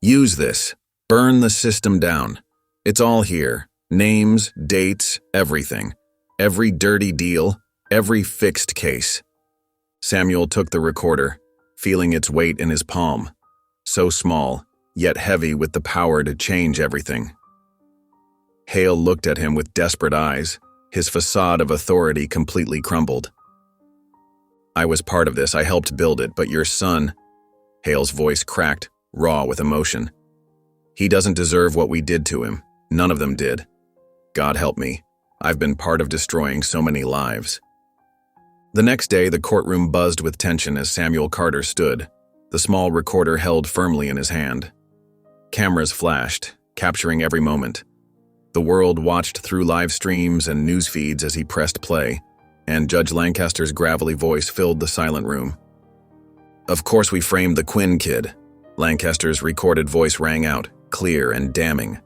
A: "Use this. Burn the system down. It's all here. Names, dates, everything. Every dirty deal, every fixed case." Samuel took the recorder, feeling its weight in his palm. So small, yet heavy with the power to change everything. Hale looked at him with desperate eyes, his facade of authority completely crumbled. "I was part of this, I helped build it, but your son..." Hale's voice cracked, raw with emotion. "He doesn't deserve what we did to him. None of them did. God help me. I've been part of destroying so many lives." The next day, the courtroom buzzed with tension as Samuel Carter stood, the small recorder held firmly in his hand. Cameras flashed, capturing every moment. The world watched through live streams and news feeds as he pressed play, and Judge Lancaster's gravelly voice filled the silent room. "Of course we framed the Quinn kid," Lancaster's recorded voice rang out, clear and damning.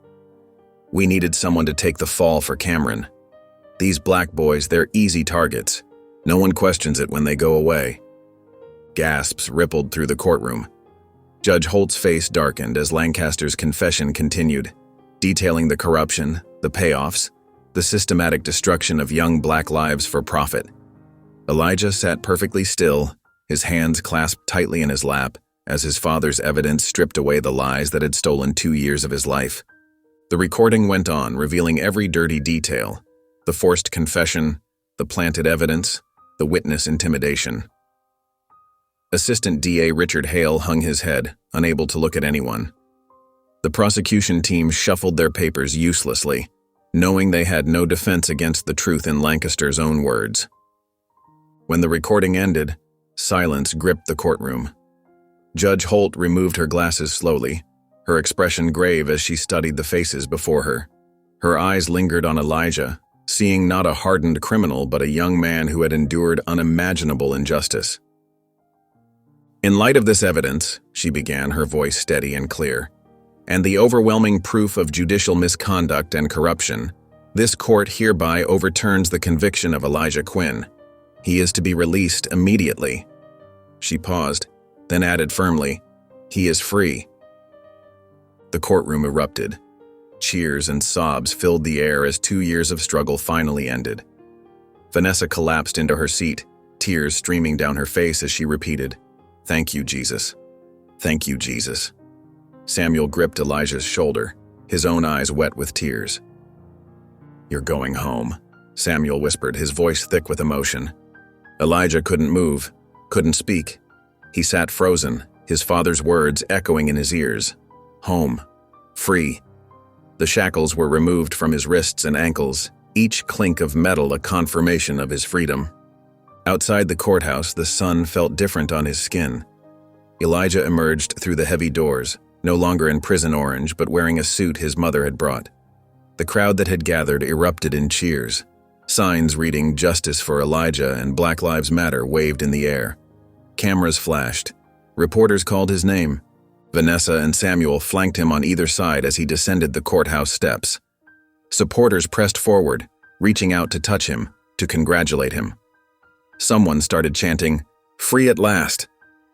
A: "We needed someone to take the fall for Cameron. These black boys, they're easy targets. No one questions it when they go away. Gasps rippled through the courtroom. Judge Holt's face darkened as Lancaster's confession continued, detailing the corruption, the payoffs, the systematic destruction of young black lives for profit. Elijah sat perfectly still, his hands clasped tightly in his lap, as his father's evidence stripped away the lies that had stolen 2 years of his life. The recording went on, revealing every dirty detail: the forced confession, the planted evidence, the witness intimidation. Assistant DA Richard Hale hung his head, unable to look at anyone. The prosecution team shuffled their papers uselessly, knowing they had no defense against the truth in Lancaster's own words. When the recording ended, silence gripped the courtroom. Judge Holt removed her glasses slowly, her expression grave as she studied the faces before her. Her eyes lingered on Elijah, seeing not a hardened criminal but a young man who had endured unimaginable injustice. "In light of this evidence," she began, her voice steady and clear, "and the overwhelming proof of judicial misconduct and corruption, this court hereby overturns the conviction of Elijah Quinn. He is to be released immediately." She paused, then added firmly, "He is free." The courtroom erupted. Cheers and sobs filled the air as 2 years of struggle finally ended. Vanessa collapsed into her seat, tears streaming down her face as she repeated, "Thank you, Jesus. Thank you, Jesus." Samuel gripped Elijah's shoulder, his own eyes wet with tears. "You're going home," Samuel whispered, his voice thick with emotion. Elijah couldn't move, couldn't speak. He sat frozen, his father's words echoing in his ears. Home. Free. The shackles were removed from his wrists and ankles, each clink of metal a confirmation of his freedom. Outside the courthouse, the sun felt different on his skin. Elijah emerged through the heavy doors, no longer in prison orange, but wearing a suit his mother had brought. The crowd that had gathered erupted in cheers. Signs reading "Justice for Elijah" and "Black Lives Matter" waved in the air. Cameras flashed. Reporters called his name. Vanessa and Samuel flanked him on either side as he descended the courthouse steps. Supporters pressed forward, reaching out to touch him, to congratulate him. Someone started chanting, "Free at last,"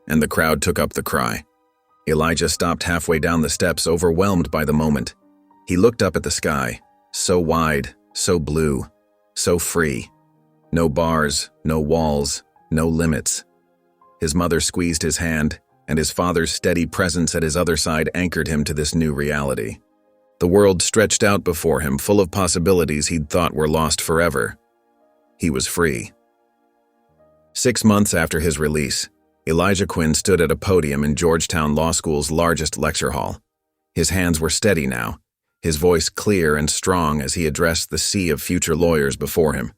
A: and the crowd took up the cry. Elijah stopped halfway down the steps, overwhelmed by the moment. He looked up at the sky, so wide, so blue, so free. No bars, no walls, no limits. His mother squeezed his hand, and his father's steady presence at his other side anchored him to this new reality. The world stretched out before him, full of possibilities he'd thought were lost forever. He was free. 6 months after his release, Elijah Quinn stood at a podium in Georgetown Law School's largest lecture hall. His hands were steady now, his voice clear and strong as he addressed the sea of future lawyers before him.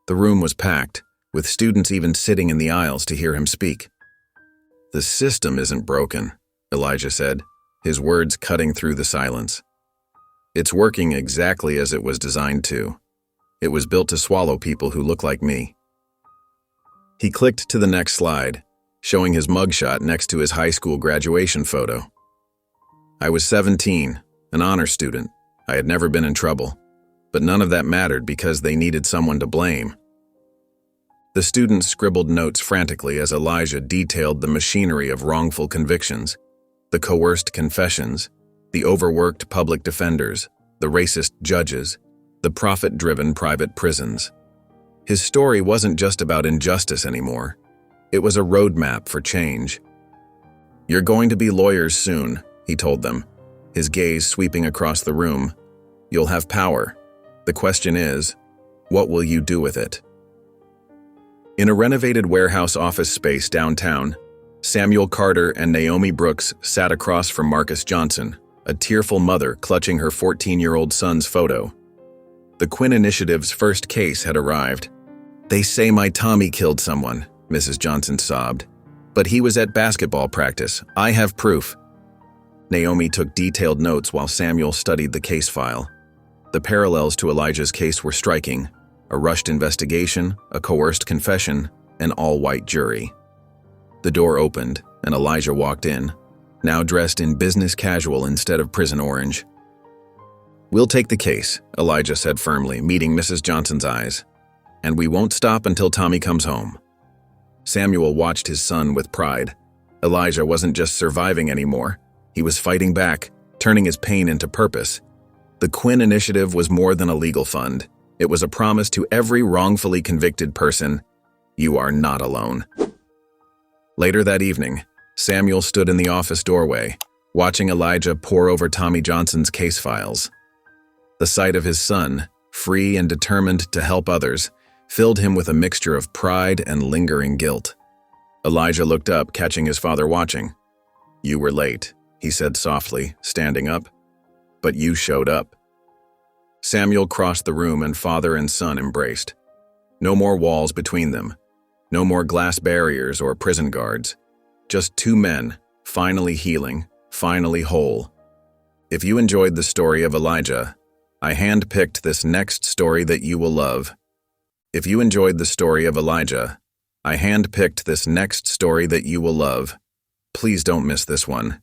A: The room was packed, with students even sitting in the aisles to hear him speak. "The system isn't broken," Elijah said, his words cutting through the silence. "It's working exactly as it was designed to. It was built to swallow people who look like me." He clicked to the next slide, showing his mugshot next to his high school graduation photo. "I was 17, an honor student. I had never been in trouble. But none of that mattered because they needed someone to blame." The students scribbled notes frantically as Elijah detailed the machinery of wrongful convictions, the coerced confessions, the overworked public defenders, the racist judges, the profit-driven private prisons. His story wasn't just about injustice anymore. It was a roadmap for change. "You're going to be lawyers soon," he told them, his gaze sweeping across the room. "You'll have power. The question is, what will you do with it?" In a renovated warehouse office space downtown, Samuel Carter and Naomi Brooks sat across from Marcus Johnson, a tearful mother clutching her 14-year-old son's photo. The Quinn Initiative's first case had arrived. "They say my Tommy killed someone," Mrs. Johnson sobbed. "But he was at basketball practice. I have proof." Naomi took detailed notes while Samuel studied the case file. The parallels to Elijah's case were striking: a rushed investigation, a coerced confession, an all-white jury. The door opened, and Elijah walked in, now dressed in business casual instead of prison orange. "We'll take the case," Elijah said firmly, meeting Mrs. Johnson's eyes. and we won't stop until Tommy comes home." Samuel watched his son with pride. Elijah wasn't just surviving anymore. He was fighting back, turning his pain into purpose. The Quinn Initiative was more than a legal fund. It was a promise to every wrongfully convicted person, you are not alone. Later that evening, Samuel stood in the office doorway, watching Elijah pore over Tommy Johnson's case files. The sight of his son, free and determined to help others, filled him with a mixture of pride and lingering guilt. Elijah looked up, catching his father watching. "You were late," he said softly, standing up. "But you showed up." Samuel crossed the room and father and son embraced. No more walls between them. No more glass barriers or prison guards. Just two men, finally healing, finally whole. If you enjoyed the story of Elijah, I handpicked this next story that you will love. If you enjoyed the story of Elijah, I handpicked this next story that you will love. Please don't miss this one.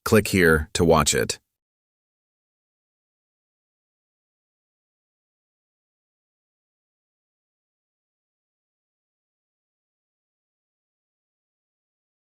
A: Click here to watch it.